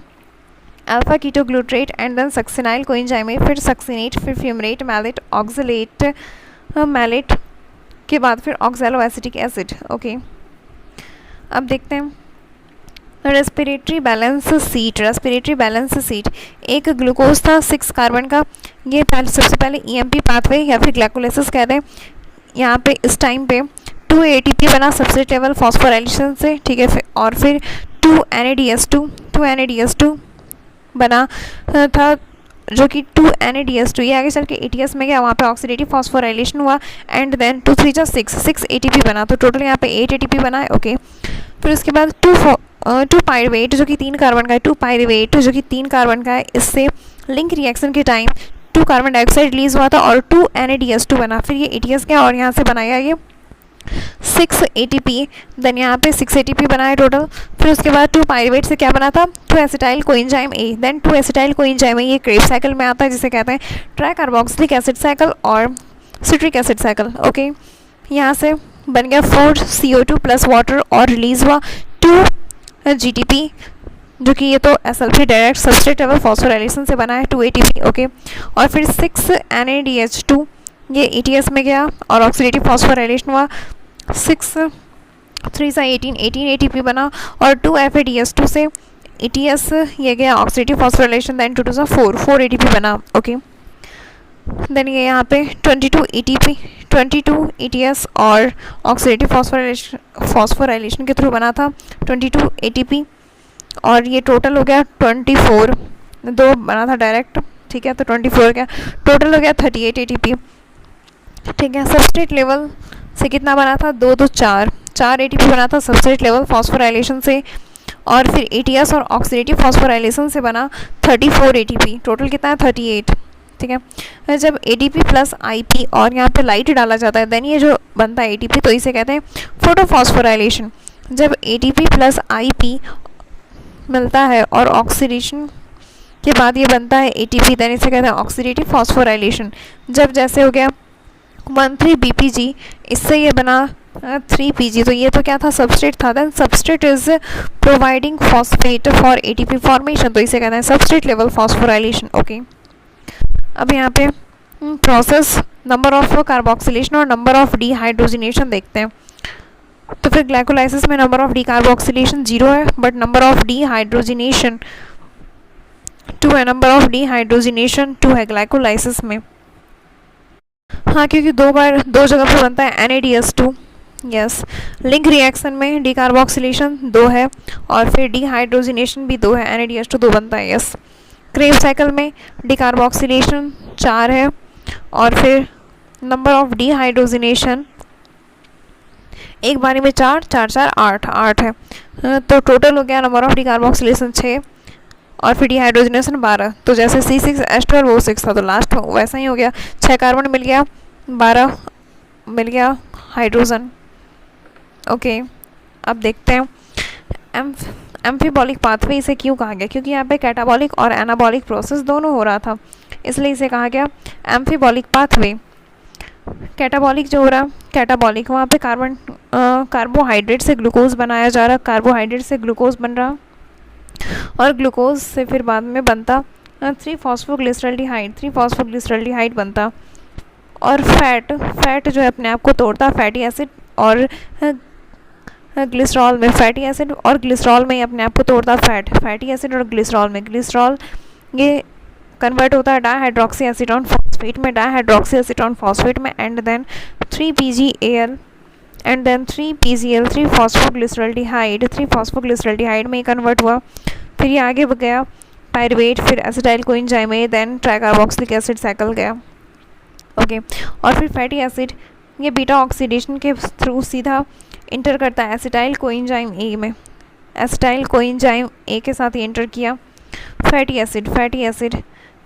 [SPEAKER 1] alpha ketoglutarate and then succinyl coenzyme, फिर सक्सीनेट, फिर फ्यूमरेट, मैलेट, ऑक्सलेट, मैलेट के बाद फिर ऑक्सैलो एसिटिक एसिड। ओके, अब देखते हैं respiratory balance sheet. Respiratory balance sheet एक ग्लूकोज था 6 कार्बन का, ये सबसे पहले EMP पाथवे या फिर ग्लाइकोलाइसिस कहते हैं। यहाँ पे इस टाइम पे 2 ATP बना सबस्ट्रेट लेवल फॉस्फोराइलेशन से, ठीक है। और फिर 2 NADH2 बना था, जो कि 2 NADH2 ये आगे चल के ATS में गया, वहाँ पे ऑक्सीडेटिव फॉस्फोराइलेशन हुआ एंड देन 2 3 जा 6 ATP बना, तो टोटल यहाँ पे 8 ATP बना है। ओके, फिर उसके बाद 2 पायरुवेट जो कि 3 कार्बन का है, 2 पायरुवेट जो कि 3 कार्बन का है, इससे लिंक रिएक्शन के टाइम 2 कार्बन डाइऑक्साइड रिलीज हुआ था और 2 NADH2 बना, फिर ये ATS गया और यहाँ से बनाया ये 6 ATP, देन यहाँ पे 6 ATP बना है टोटल। फिर उसके बाद 2 पायरुवेट से क्या बना था 2 acetyl coenzyme A, then 2 acetyl coenzyme A ये क्रेब साइकिल में आता है, जिसे कहते हैं ट्राइकार्बोक्सिलिक एसिड साइकिल और सिट्रिक एसिड साइकिल। ओके, यहाँ से बन गया 4 CO2 प्लस वाटर और रिलीज हुआ 2 GTP, जो कि ये तो SL3 direct substrate level phosphorylation से बना है 2 ATP। ओके, और फिर 6 NADH2 ये ATS में गया और ऑक्सीडेटिव फॉस्फोराइलेशन हुआ, 6 3 सा 18 ATP बना और 2 FADH2 से ATS ये गया ऑक्सीडेटिव फॉस्फोराइलेशन, देन 2 2 सा 4 ATP बना। ओके, देन ये यहाँ पे 22 ATS और ऑक्सीडेटिव फॉस्फोराइलेशन के थ्रू बना था 22 ATP और ये टोटल हो गया 24, 2 बना था डायरेक्ट, ठीक है, तो 24 गया, टोटल हो गया 38 ATP, ठीक है। सबस्ट्रेट लेवल से कितना बना था 2 2 4 ATP बना था सबस्ट्रेट लेवल फॉस्फोराइलेशन से, और फिर ATS और ऑक्सीडेटिव फॉस्फोराइलेशन से बना 34 ATP, टोटल कितना है 38, ठीक है। जब ATP प्लस IP और यहाँ पे लाइट डाला जाता है देन ये जो बनता है ATP, तो इसे कहते हैं फोटोफॉस्फोराइलेशन। जब ATP प्लस IP मिलता है और ऑक्सीडेशन के बाद ये बनता है ATP, देन इसे कहते हैं ऑक्सीडेटिव फॉस्फोराइलेशन। जब जैसे हो गया 13 BPG, इससे ये बना 3 PG, तो ये तो क्या था सबस्ट्रेट था, then substrate is providing phosphate for ATP formation, तो इसे कहते हैं सबस्ट्रेट लेवल फॉस्फोराइलेशन। ओके, अब यहाँ पे प्रोसेस नंबर ऑफ कार्बोक्सिलेशन और नंबर ऑफ डिहाइड्रोजिनेशन देखते हैं। तो फिर ग्लाइकोलाइसिस में नंबर ऑफ डिकार्बोक्सिलेशन 0 है, बट नंबर ऑफ डिहाइड्रोजिनेशन 2 है, नंबर ऑफ डिहाइड्रोजिनेशन 2 है ग्लाइकोलाइसिस में। हाँ, क्योंकि 2 जगह पर बनता है NADH2, यस। लिंक रिएक्शन में डिकार्बोक्सिलेशन 2 है और फिर डिहाइड्रोजिनेशन भी 2 है, NADH2 2 बनता है, यस। क्रेब साइकिल में डिकार्बोक्सिलेशन 4 है और फिर नंबर ऑफ डिहाइड्रोजिनेशन एक बारी में 4 4 4 8 है, तो टोटल हो गया नंबर ऑफ डिकार्बोक्सिलेशन 6 और फिर डिहाइड्रोजिनेशन 12। तो जैसे C6H12O6 था तो लास्ट वैसा ही हो गया, 6 कार्बन मिल गया, 12 मिल गया हाइड्रोजन। ओके, अब देखते हैं एम्फीबॉलिक पाथवे इसे क्यों कहा गया, क्योंकि यहाँ पे कैटाबॉलिक और एनाबॉलिक प्रोसेस दोनों हो रहा था, इसलिए इसे कहा गया एम्फीबॉलिक पाथवे। कैटाबॉलिक जो हो रहा, कैटाबॉलिक वहाँ पे कार्बोहाइड्रेट से ग्लूकोज बनाया जा रहा, कार्बोहाइड्रेट से ग्लूकोज बन रहा और ग्लूकोज से फिर बाद में बनता 3 फॉस्फोग्लिसरल्डिहाइड बनता, और फैट जो है अपने आप को तोड़ता फैटी एसिड और ग्लिसरॉल में, फैटी एसिड और ग्लिसरॉल में ही अपने आप को तोड़ता फैटी एसिड और ग्लिसरॉल में। ग्लिसरॉल ये कन्वर्ट होता है डाइहाइड्रोक्सी एसीटोन फॉस्फेट में, डाइहाइड्रोक्सी एसीटोन फॉस्फेट में, and then 3PgAl and then 3PgL 3 phosphoglyceraldehyde में कन्वर्ट हुआ। फिर ये आगे गया पायरुवेट, फिर acetyl coenzyme A, then tricarboxylic acid cycle गया। ओके, और फिर फैटी एसिड ये बीटा ऑक्सीडेशन के थ्रू सीधा इंटर करता है एसिटाइल कोएंजाइम A में, एसिटाइल कोएंजाइम A के साथ ही इंटर किया फैटी एसिड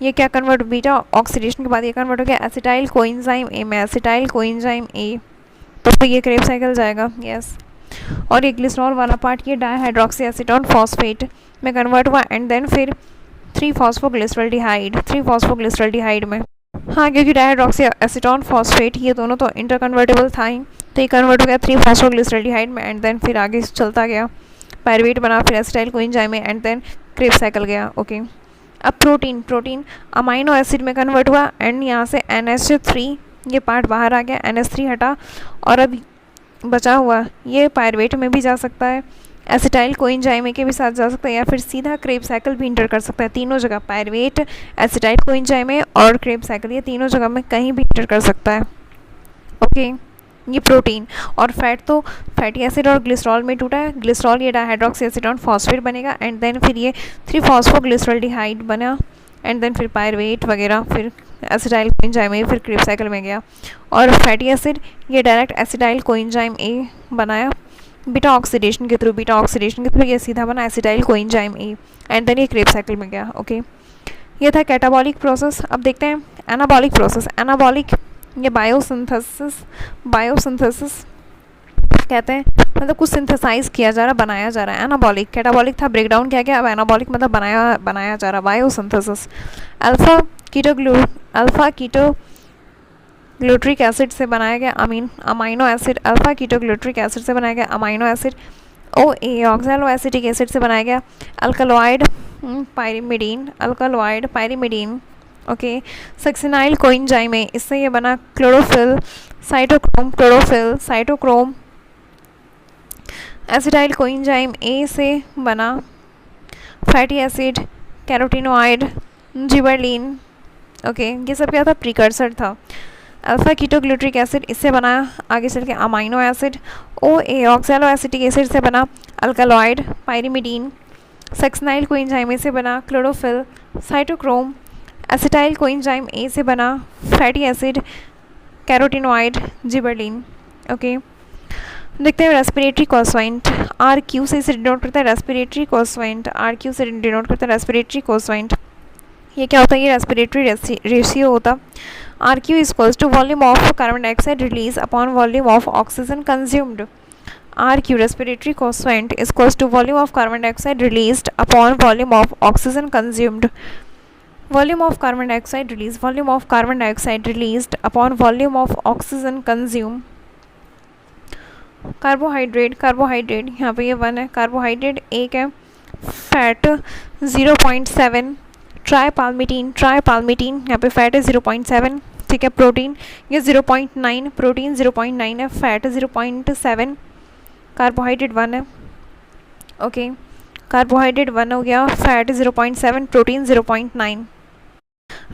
[SPEAKER 1] ये क्या कन्वर्ट, बीटा ऑक्सीडेशन के बाद ये कन्वर्ट हो गया एसिटाइल कोएंजाइम ए में, एसिटाइल कोएंजाइम ए, तो फिर ये क्रेब साइकिल जाएगा, यस। और ये ग्लिसरॉल वाला पार्ट ये डाईहाइड्रोक्सी एसीटोन फॉस्फेट में कन्वर्ट हुआ एंड देन फिर 3-फॉस्फोग्लिसरॉल्डिहाइड, 3-फॉस्फोग्लिसरॉल्डिहाइड में, हाँ क्योंकि डाईहाइड्रोक्सी एसीटोन फॉस्फेट ये दोनों तो इंटरकन्वर्टेबल था ही, तो ये कन्वर्ट हो गया 3-फॉस्फोग्लिसरॉल्डिहाइड में एंड देन फिर आगे चलता गया, पायरुवेट बना, फिर एसिटाइल कोएंजाइम में एंड देन क्रेब साइकिल गया, ओके। अब प्रोटीन, प्रोटीन अमाइनो एसिड में कन्वर्ट हुआ एंड यहाँ से NH3 ये पार्ट बाहर आ गया, NH3 हटा और अब बचा हुआ ये पायरुवेट में भी जा सकता है, एसिटाइल कोएंजाइम के भी साथ जा सकता है, या फिर सीधा क्रेब साइकिल भी इंटर कर सकता है, तीनों जगह पायरुवेट, एसिटाइल कोएंजाइम और क्रेब साइकिल ये तीनों जगह में कहीं भी इंटर कर सकता है, ओके। ये प्रोटीन और फैट तो फैटी एसिड और ग्लिसरॉल में टूटा है, ग्लिसरॉल ये डाईहाइड्रोक्सी एसीटोन फॉस्फेट बनेगा एंड देन फिर ये 3-फॉस्फोग्लिसरॉल्डिहाइड बना एंड देन फिर पायरुवेट वगैरह, फिर एसिटाइल कोएंजाइम ए, फिर क्रेब साइकिल में गया, और फैटी एसिड ये डायरेक्ट एसिटाइल कोएंजाइम ए बनाया बीटा ऑक्सीडेशन के थ्रू, बीटा ऑक्सीडेशन के थ्रू ये सीधा बना acetyl coenzyme A and then ये क्रेब साइकिल में गया, ओके। ये था कैटाबॉलिक प्रोसेस। अब देखते हैं एनाबॉलिक प्रोसेस। एनाबॉलिक ये बायोसिंथेसिस, बायोसिंथेसिस कहते हैं, मतलब कुछ सिंथेसाइज किया जा रहा, बनाया जा रहा है। एनाबॉलिक, कैटाबॉलिक था ब्रेक डाउन किया गया, अब एनाबॉलिक मतलब बनाया जा रहा, biosynthesis. Alpha keto glutaric acid से बनाया गया amino acid, alpha keto glutaric acid से बनाया गया amino acid. OA oxalo acetic acid से बनाया गया alkaloid pyrimidine, alkaloid pyrimidine, okay. Succinyl coenzyme A, इससे ये बना chlorophyll cytochrome, chlorophyll cytochrome. Acetyl coenzyme A से बना fatty acid carotenoid gibberellin, okay. ये सब क्या था, प्रीकर्सर था। अल्फा कीटोग्लूट्रिक एसिड इससे बना आगे चल के amino acid. OA oxalo acetic acid से बना alkaloid pyrimidine. Succinyl coenzyme A से बना chlorophyll cytochrome. Acetyl coenzyme A से बना fatty acid carotenoid gibberellin, okay. देखते हैं रेस्पिरेटरी कॉस्वाइंट, RQ से इसे डिनोट करता है रेस्पिरेटरी कॉस्वाइंट, RQ से डिनोट करता है रेस्पिरेटरी कॉस्वाइंट। ये क्या होता है, ये रेस्पिरेटरी रेशियो होता। RQ equals to volume of carbon dioxide release upon volume of oxygen consumed. RQ respiratory quotient equals to volume of carbon dioxide released upon volume of oxygen consumed. Volume of carbon dioxide release, volume of carbon dioxide released upon volume of oxygen consume. Carbohydrate, carbohydrate यहाँ पे ये 1 है, कार्बोहाइड्रेट 1 है, फैट 0.7, ट्राईपाल्मिटीन, ट्राईपाल्मिटीन यहाँ पे फैट है 0.7, ठीक है। प्रोटीन ये 0.9, प्रोटीन 0.9 है, फैट 0.7, कार्बोहाइड्रेट 1 है, ओके। कार्बोहाइड्रेट 1 हो गया, fat 0.7, protein 0.9।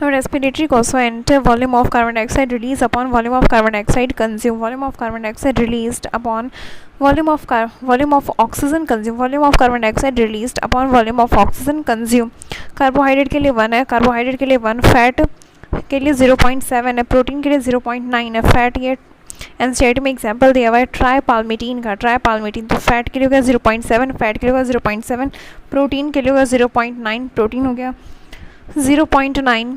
[SPEAKER 1] Respiratory quotient volume of carbon dioxide release upon volume of carbon dioxide consume, volume of carbon dioxide released upon volume of oxygen consume, volume of carbon dioxide released upon volume of oxygen consume. Carbohydrate के लिए 1 है, कार्बोहाइड्रेट के लिए 1, फैट के लिए 0.7 है, प्रोटीन के लिए 0.9 है, फैट ये एनसीईआरटी में एग्जाम्पल दिया हुआ है ट्राईपाल्मिटीन का, ट्राईपाल्मिटीन, तो फैट के लिए होगा 0.7, फैट के लिए होगा 0.7, प्रोटीन के लिए होगा 0.9, प्रोटीन हो गया 0.9।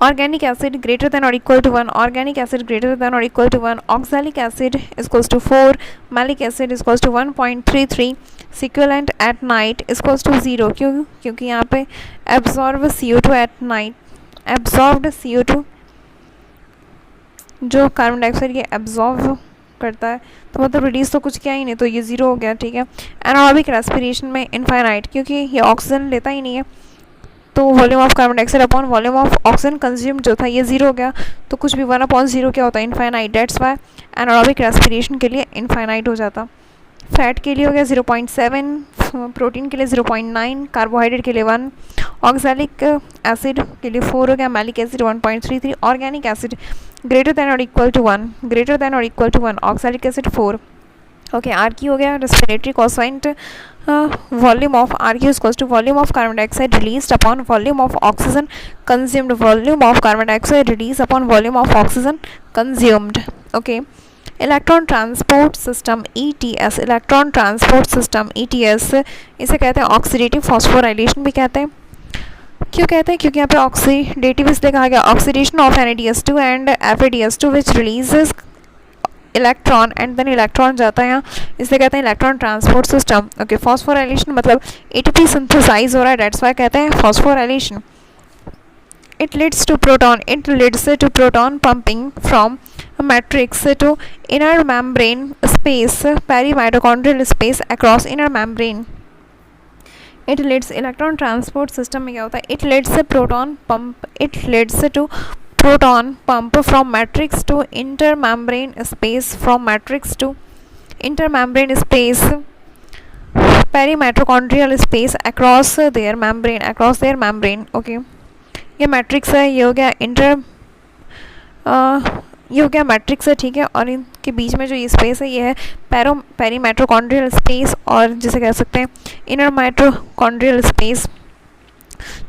[SPEAKER 1] ऑर्गेनिक एसिड ग्रेटर देन और equal to 1, organic acid greater than और equal to 1, oxalic acid equals to 4, malic acid equals to 1.33, succulent at night equals to 0, क्योंकि यहाँ पे absorb CO2 at night, absorbed CO2 जो कार्बन डाइऑक्साइड ये एब्जॉर्ब करता है, तो मतलब रिलीज तो कुछ किया ही नहीं, तो ये 0 हो गया, ठीक है। एनारोबिक रेस्पिरेशन में इनफाइनाइट, क्योंकि ये ऑक्सीजन लेता ही नहीं है, तो volume of carbon dioxide upon volume of oxygen consume जो था ये 0 हो गया, तो कुछ भी 1/0 क्या होता है, infinite. That's why anaerobic respiration के लिए इनफाइनाइट हो जाता। फैट के लिए हो गया 0.7, प्रोटीन के लिए 0.9, कार्बोहाइड्रेट के लिए 1, ऑक्सैलिक एसिड के लिए 4 हो गया, malic acid 1.33, organic acid greater than और इक्वल टू 1, ग्रेटर देन और equal to 1, oxalic acid 4, okay. RQ हो गया respiratory quotient volume of RQ equals to volume of carbon dioxide released upon volume of oxygen consumed, volume of carbon dioxide release upon volume of oxygen consumed, okay. Electron transport system ETS, electron transport system ETS इसे कहते हैं ऑक्सीडेटिव फॉस्फोराइलेशन भी कहते हैं। क्यों कहते हैं? क्योंकि यहाँ पे ऑक्सीडेटिव इसलिए कहा गया, oxidation of NaDH2 and FeDH2 which releases electron and then electron जाता है यहाँ, इसलिए कहते हैं electron transport system. Okay, phosphorylation मतलब ATP सिंथेसाइज हो रहा है, डेट्स वाई कहते हैं phosphorylation. It leads to proton pumping from matrix to inner membrane space, perimitochondrial space across inner membrane. It leads electron transport system में क्या होता है? It leads to proton pump from matrix to intermembrane space, from matrix to intermembrane space, perimitochondrial space across their membrane. Okay, ये मैट्रिक्स है, ये हो गया मैट्रिक्स है, ठीक है। और इनके बीच में जो ये स्पेस है ये है पेरीमाइटोकॉन्ड्रियल स्पेस, और जिसे कह सकते हैं इनर माइटोकॉन्ड्रियल स्पेस,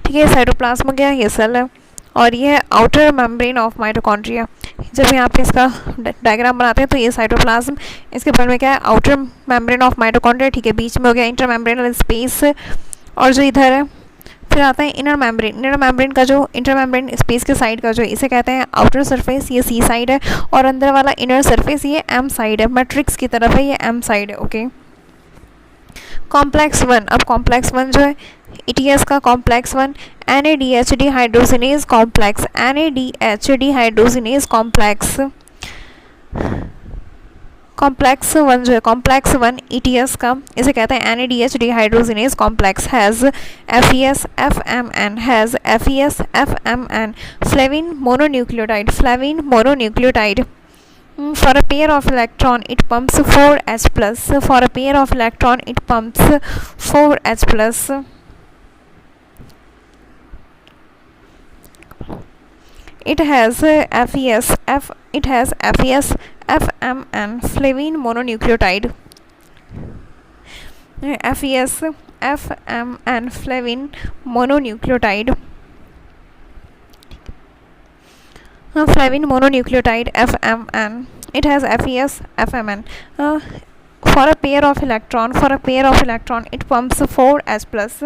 [SPEAKER 1] ठीक है। साइटोप्लाज्म हो गया, ये सेल है, और ये है आउटर मेम्ब्रेन ऑफ माइटोकॉन्ड्रिया। जब यहाँ पे इसका डायग्राम बनाते हैं तो ये साइटोप्लाज्म, इसके बगल में क्या है? आउटर मेम्ब्रेन ऑफ माइटोकॉन्ड्रिया, ठीक है। बीच में हो गया इंटर मेम्ब्रेनल स्पेस, और जो इधर है फिर आता है इनर मेम्ब्रेन का जो इंटर मेम्ब्रेन स्पेस के साइड का जो इसे कहते हैं आउटर सरफेस, ये C साइड है, और अंदर वाला इनर सरफेस ये M साइड है, मैट्रिक्स की तरफ है, ये M साइड है। ओके, कॉम्प्लेक्स 1, अब कॉम्प्लेक्स 1 जो है ETS का complex 1 NADH dehydrogenase complex, NADH dehydrogenase complex, complex 1 जो है कॉम्प्लेक्स 1 ETS का, इसे कहते हैं NADH dehydrogenase complex, has FeS FMN flavin mononucleotide. For a pair of electron it pumps 4H plus. For a pair of electron it pumps 4H plus. It has FeS FMN flavine mononucleotide. FeS FMN flavine mononucleotide. Flavine mononucleotide FMN. It has FeS FMN. For a pair of electron it pumps 4H plus.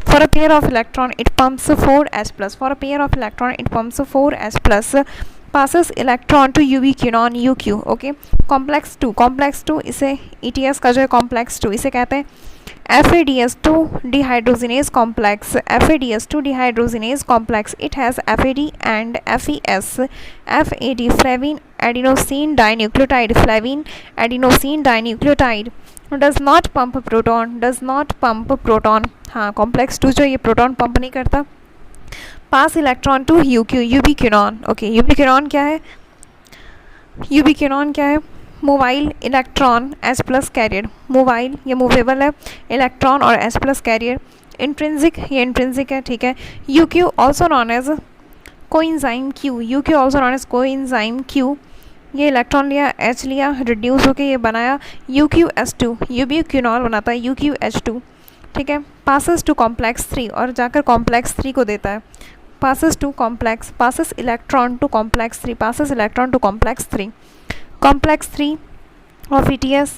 [SPEAKER 1] For a pair of electron it pumps 4H plus. For a pair of electron it pumps 4H plus. Passes electron to UV quinone UQ. Okay, complex 2 इसे ETS का जो है कॉम्प्लेक्स 2 इसे कहते हैं FADS2 dehydrogenase complex, FADS2 dehydrogenase complex. It has FAD and FES, FAD flavin adenosine dinucleotide. Does not pump proton, हाँ कॉम्प्लेक्स 2 जो ये प्रोटॉन पंप नहीं करता। Pass electron to ubiquinone. Okay, ubiquinone क्या है? Mobile electron H plus carrier, mobile ये मूवेबल है, इलेक्ट्रॉन और H प्लस कैरियर। इंट्रिंसिक, ये इंट्रिंसिक है, ठीक है। UQ also known as coenzyme Q, ये इलेक्ट्रॉन लिया, H लिया, रिड्यूस होके ये बनाया UQS2, यूबी क्विनॉल बनाता है UQH2, ठीक है। पासेस टू कॉम्प्लेक्स 3 और जाकर कॉम्प्लेक्स 3 को देता है। Passes electron to complex 3, complex 3 of ETS,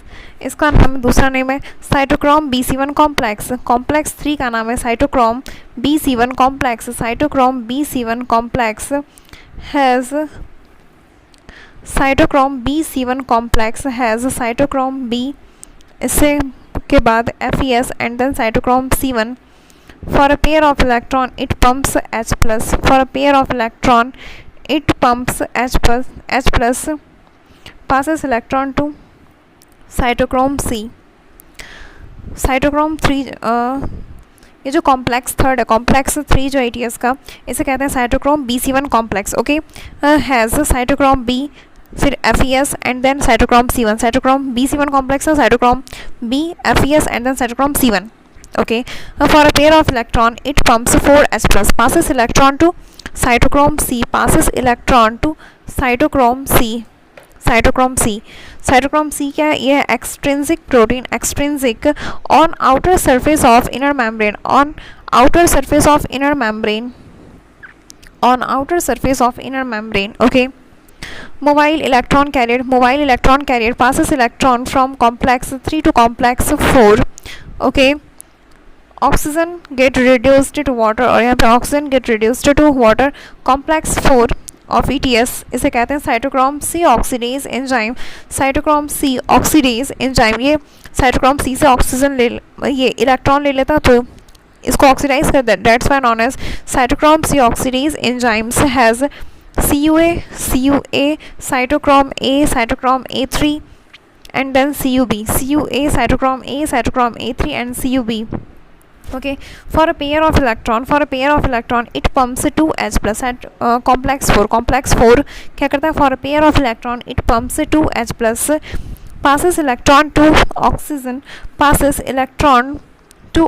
[SPEAKER 1] इसका नाम दूसरा नेम है साइटोक्रोम BC1 कॉम्प्लेक्स। कॉम्प्लेक्स 3 का नाम है cytochrome BC1 complex. Cytochrome BC1 complex has cytochrome B, इससे के बाद FES and then cytochrome C1। For a pair of electron it pumps H plus. For a pair of electron it pumps H plus. Passes electron to cytochrome C. Cytochrome 3 ये जो कॉम्प्लेक्स 3 है, कॉम्प्लेक्स 3 जो ETS का, इसे कहते हैं cytochrome BC1 complex. Okay, has cytochrome B, फिर FES and then cytochrome C1। Cytochrome BC1 complex है, cytochrome B, FES and then cytochrome C1। Okay, for a pair of electron it pumps 4H plus. Passes electron to cytochrome C. Cytochrome C क्या है? ये extrinsic protein, extrinsic on outer surface of inner membrane, on outer surface of inner membrane. Okay. Mobile electron carrier passes electron from complex 3 to complex 4. Okay, oxygen get reduced to water, और यहाँ पे oxygen get reduced to water. Complex 4 of ETS इसे कहते हैं cytochrome C oxidase enzyme. Cytochrome C oxidase enzyme, ये साइटोक्रोम सी से ऑक्सीजन ये इलेक्ट्रॉन ले लेता तो इसको ऑक्सीडाइज कर देता, that's why known as cytochrome C oxidase enzymes has CUA, cytochrome A, cytochrome A3, and then CUB, CUA, cytochrome A, cytochrome A3, and CUB. Okay, for a pair of electron, it pumps 2H plus at complex 4. Complex 4 क्या करता है? For a pair of electron, it pumps 2H plus, passes electron to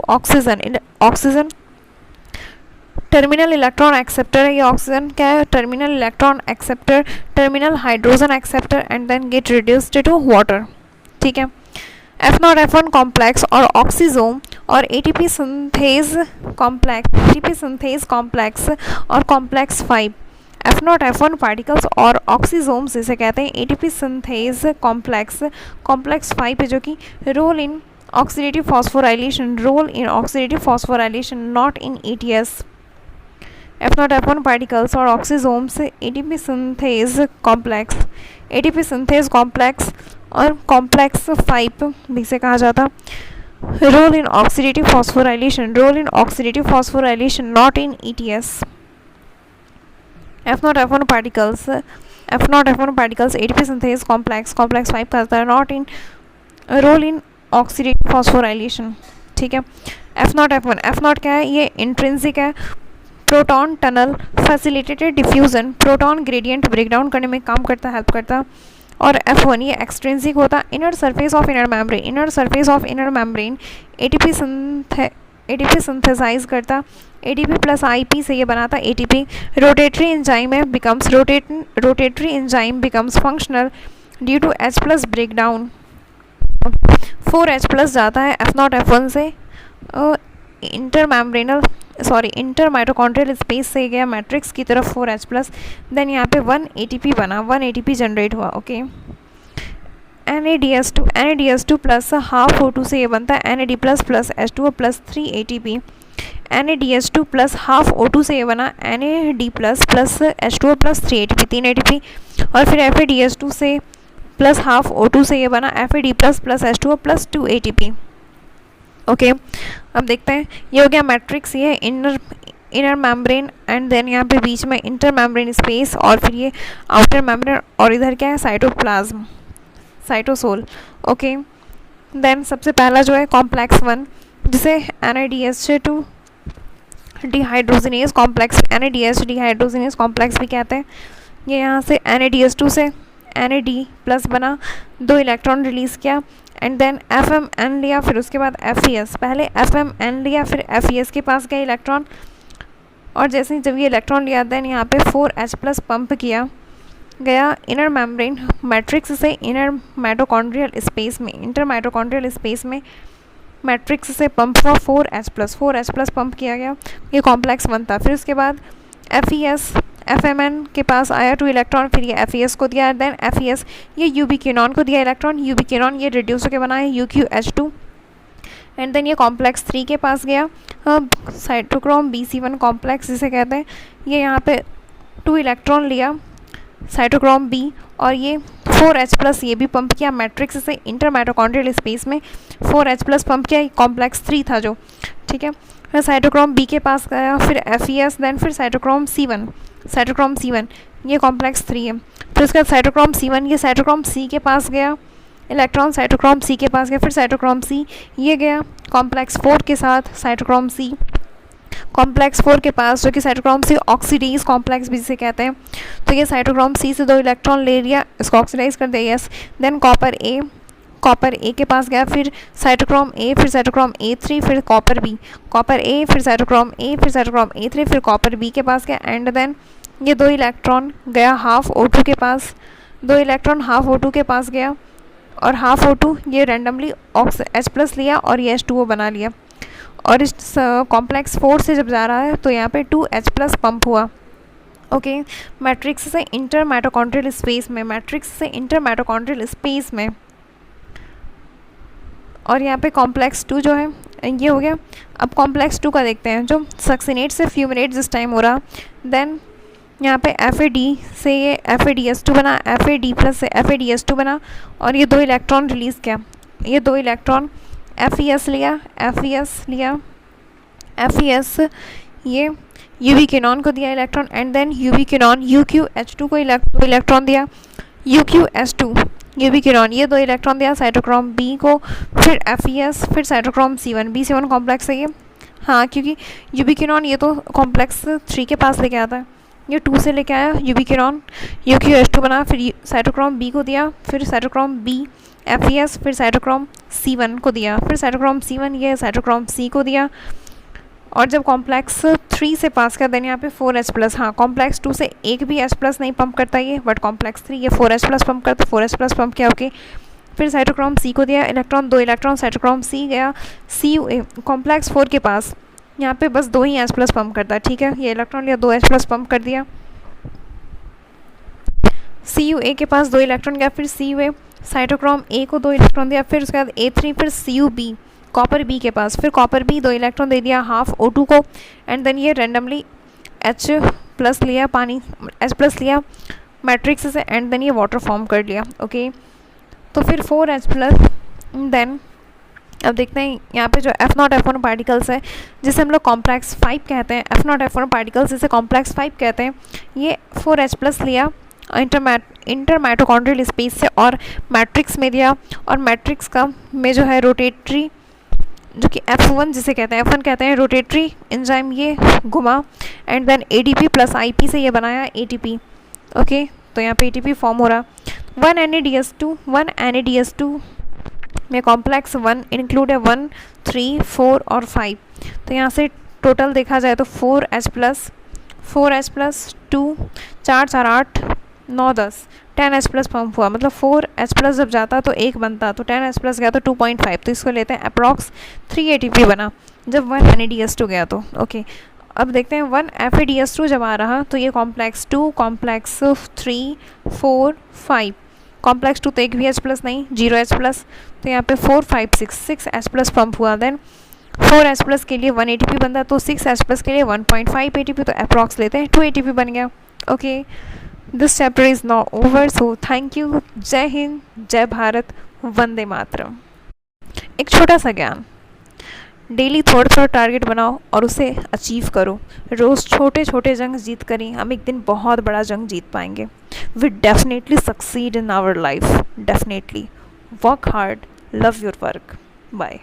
[SPEAKER 1] oxygen, oxygen terminal electron acceptor है ये ऑक्सीजन, क्या है? Terminal electron acceptor, terminal hydrogen acceptor, and then get reduced to water. ठीक है, F0 F1 कॉम्प्लेक्स और ऑक्सीजोम और ATP सिंथेज कॉम्प्लेक्स और कॉम्प्लेक्स 5। F0 F1 पार्टिकल्स और ऑक्सीजोम्स जिसे कहते हैं ATP सिंथेज कॉम्प्लेक्स 5 है, जो कि role in oxidative phosphorylation, not in ETS। F0 F1 particles और ऑक्सीजोम्स ATP सिंथेज कॉम्प्लेक्स और कॉम्प्लेक्स 5 भी से कहा जाता। Role in oxidative phosphorylation, not in ETS। F0 F1 particles ATP synthase complex 5 करता है, not in role in oxidative phosphorylation. ठीक है, F0 क्या है? ये इंट्रिंसिक है, proton tunnel facilitated diffusion, proton gradient breakdown करने में काम करता, हेल्प करता। और F1 ये एक्सट्रिंसिक होता, inner surface of inner membrane ATP synthesise करता, ADP प्लस IP से ये बनाता ATP। Rotatory enzyme becomes functional due to H plus breakdown. 4H plus जाता है F0 F1 से इंटर माइटोकॉन्ड्रियल स्पेस से गया मैट्रिक्स की तरफ 4H प्लस, देन यहाँ पे 1 ATP बना, 1 ATP जनरेट हुआ। Okay, NADS2 plus half O2 से ये बनता है NAD plus H2O plus 3 ATP। NADS2 plus half O2 से ये बना NAD plus H2O plus 3 ATP, 3 ATP। और फिर FADS2 से प्लस हाफ O2 से ये बना FAD plus H2O plus 2 ATP। Okay, अब देखते हैं, ये हो गया मैट्रिक्स, ये इनर मेम्ब्रेन एंड देन यहाँ पे बीच में इंटर मेम्ब्रेन स्पेस, और फिर ये आउटर मेम्ब्रेन, और इधर क्या है? Cytoplasm, cytosol. ओके, देन सबसे पहला जो है कॉम्प्लेक्स 1, जिसे NADH2 डिहाइड्रोजिनेज कॉम्प्लेक्स भी कहते हैं। ये यहाँ से NADH2 से NAD प्लस बना, 2 इलेक्ट्रॉन रिलीज़ किया, एंड देन FMN लिया, फिर उसके बाद FES, पहले FMN लिया फिर FES के पास गया इलेक्ट्रॉन, और जैसे ही जब ये इलेक्ट्रॉन लिया देन यहाँ पे 4H प्लस पंप किया गया इनर मेम्ब्रेन मैट्रिक्स से इंटर माइटोकॉन्ड्रियल स्पेस में मैट्रिक्स से पंप हुआ 4H प्लस पंप किया गया, ये कॉम्प्लेक्स 1 था। फिर उसके बाद FMN के पास आया 2 इलेक्ट्रॉन, फिर ये FES को दिया, देन FES ये UB क्यूनॉन को दिया इलेक्ट्रॉन, UB क्यूनॉन ये रिड्यूस होकर बना है UQH2, एंड देन ये कॉम्प्लेक्स 3 के पास गया, साइटोक्रोम BC1 कॉम्प्लेक्स जिसे कहते हैं। ये यहाँ पे 2 इलेक्ट्रॉन लिया साइटोक्रोम B, और ये 4H प्लस ये भी पंप किया मैट्रिक्स से इंटर माइटोकॉन्ड्रियल स्पेस में, 4H प्लस पंप किया, कॉम्प्लेक्स 3 था जो। ठीक है, फिर साइटोक्रोम B के पास गया, फिर FES, देन फिर साइटोक्रोम C1 ये कॉम्प्लेक्स 3 है। फिर उसके बाद साइटोक्रोम C1 ये साइटोक्रोम C के पास गया इलेक्ट्रॉन, साइटोक्रोम C के पास गया, फिर साइटोक्रोम C ये गया कॉम्प्लेक्स 4 के साथ साइटोक्रोम C कॉम्प्लेक्स 4 के पास, जो कि साइटोक्रोम C ऑक्सीडाइज कॉम्प्लेक्स भी जिसे कहते हैं। तो ये साइटोक्रोम C से 2 इलेक्ट्रॉन ले लिया, इसको ऑक्सीडाइज कर दिया, यस। देन कॉपर A के पास गया, फिर साइटोक्रोम A, फिर साइटोक्रोम A3, फिर कॉपर A, फिर साइटोक्रोम A, फिर साइटोक्रोम A3, फिर कॉपर B के पास गया, एंड देन ये 2 इलेक्ट्रॉन गया हाफ O2 के पास, 2 इलेक्ट्रॉन हाफ O2 के पास गया, और हाफ O2 ये रैंडमली H प्लस लिया और ये H2O बना लिया, और इस कॉम्प्लेक्स 4 से जब जा रहा है तो यहाँ पे 2H प्लस पंप हुआ। ओके, मैट्रिक्स से इंटर माइटोकॉन्ड्रियल स्पेस में और यहाँ पे कॉम्प्लेक्स 2 जो है ये हो गया। अब कॉम्प्लेक्स 2 का देखते हैं, जो सक्सिनेट से फ्यूमिनेट जिस टाइम हो रहा, देन यहाँ पे FAD से ये FADS2 बना, FAD प्लस से FADS2 बना, और ये 2 इलेक्ट्रॉन रिलीज़ किया। ये 2 इलेक्ट्रॉन FES लिया, FES ये UV किनॉन को दिया electron, and then UV quinone UQH2 को इलेक्ट्रॉन दिया, UQS2 UV किनॉन ये 2 इलेक्ट्रॉन दिया साइटोक्रोम B को, फिर FES, फिर साइटोक्रोम C1 B7 कॉम्प्लेक्स है ये। हाँ, क्योंकि UV किनॉन ये तो कॉम्प्लेक्स 3 के पास लेके आता है, ये 2 से लेके आया UV किनॉन, UQH2 बना, फिर साइटोक्रोम B को दिया, फिर साइटोक्रोम B FES, फिर साइटोक्रोम C1 को दिया, फिर साइटोक्रोम C1 ये साइटोक्रोम C को दिया। और जब कॉम्प्लेक्स 3 से पास कर दें यहाँ पे 4H प्लस। हाँ, कॉम्प्लेक्स 2 से एक भी H प्लस नहीं पंप करता ये, बट कॉम्प्लेक्स 3 ये 4H प्लस पंप करता, 4H प्लस पंप किया, ओके। फिर साइटोक्रोम C को दिया इलेक्ट्रॉन, 2 इलेक्ट्रॉन साइटोक्रोम C गया CUA कॉम्प्लेक्स 4 के पास, यहाँ पे बस 2 ही H प्लस पंप करता है, ठीक है। ये इलेक्ट्रॉन लिया, 2 H प्लस पंप कर दिया, CUA के पास 2 इलेक्ट्रॉन गया, फिर CUA साइटोक्रोम A को 2 इलेक्ट्रॉन दिया, फिर उसके बाद A3, फिर CUB कॉपर B के पास, फिर कॉपर B 2 इलेक्ट्रॉन दे दिया हाफ O2 को, एंड देन ये रेंडमली H प्लस लिया, पानी H प्लस लिया मैट्रिक्स से, एंड देन ये वाटर फॉर्म कर लिया, ओके। तो फिर 4H प्लस, देन अब देखते हैं यहाँ पे जो F0 F1 पार्टिकल्स है जिसे हम लोग कॉम्प्लेक्स 5 कहते हैं, F0 F1 पार्टिकल्स जिसे कॉम्प्लेक्स 5 कहते हैं, ये 4H प्लस लिया इंटर माइटोकॉन्ड्रियल स्पेस से और मैट्रिक्स में दिया, और मैट्रिक्स का में जो है रोटेटरी, जो कि F1 जिसे कहते हैं, F1 कहते हैं रोटेटरी एंजाइम, ये घुमा, and then ADP plus IP से ये बनाया ATP, ओके। तो यहाँ पे ATP फॉर्म हो रहा। 1 NADS2 में कॉम्प्लेक्स 1 इंक्लूड है 1 3 4 और 5, तो यहाँ से टोटल देखा जाए तो 4H plus 2 4 4 8 9 10 10H plus pump हुआ, मतलब 4H प्लस जब जाता तो 1 बनता, तो 10H प्लस गया तो 2.5, तो इसको लेते हैं अप्रॉक्स 3 ATP बना जब 1 NADS2 गया तो, ओके। अब देखते हैं 1 FADS2 जब आ रहा तो ये कॉम्प्लेक्स 2 कॉम्प्लेक्स 3 4 5, कॉम्प्लेक्स 2 तो एक भी H प्लस नहीं, 0H प्लस, तो यहाँ पे 4 5 6 H प्लस पंप हुआ, देन 4H प्लस के लिए 1 ATP बनता, तो 6H प्लस के लिए 1.5 ATP, तो अप्रॉक्स लेते हैं 2 ATP बन गया, okay. This chapter is now over, so thank you. जय हिंद, जय भारत, वंदे मातरम। एक छोटा सा ज्ञान, डेली थोड़ा थोड़ा टारगेट बनाओ और उसे अचीव करो, रोज़ छोटे छोटे जंग जीत करें, हम एक दिन बहुत बड़ा जंग जीत पाएंगे। We definitely succeed in our life, definitely work hard, love your work, bye.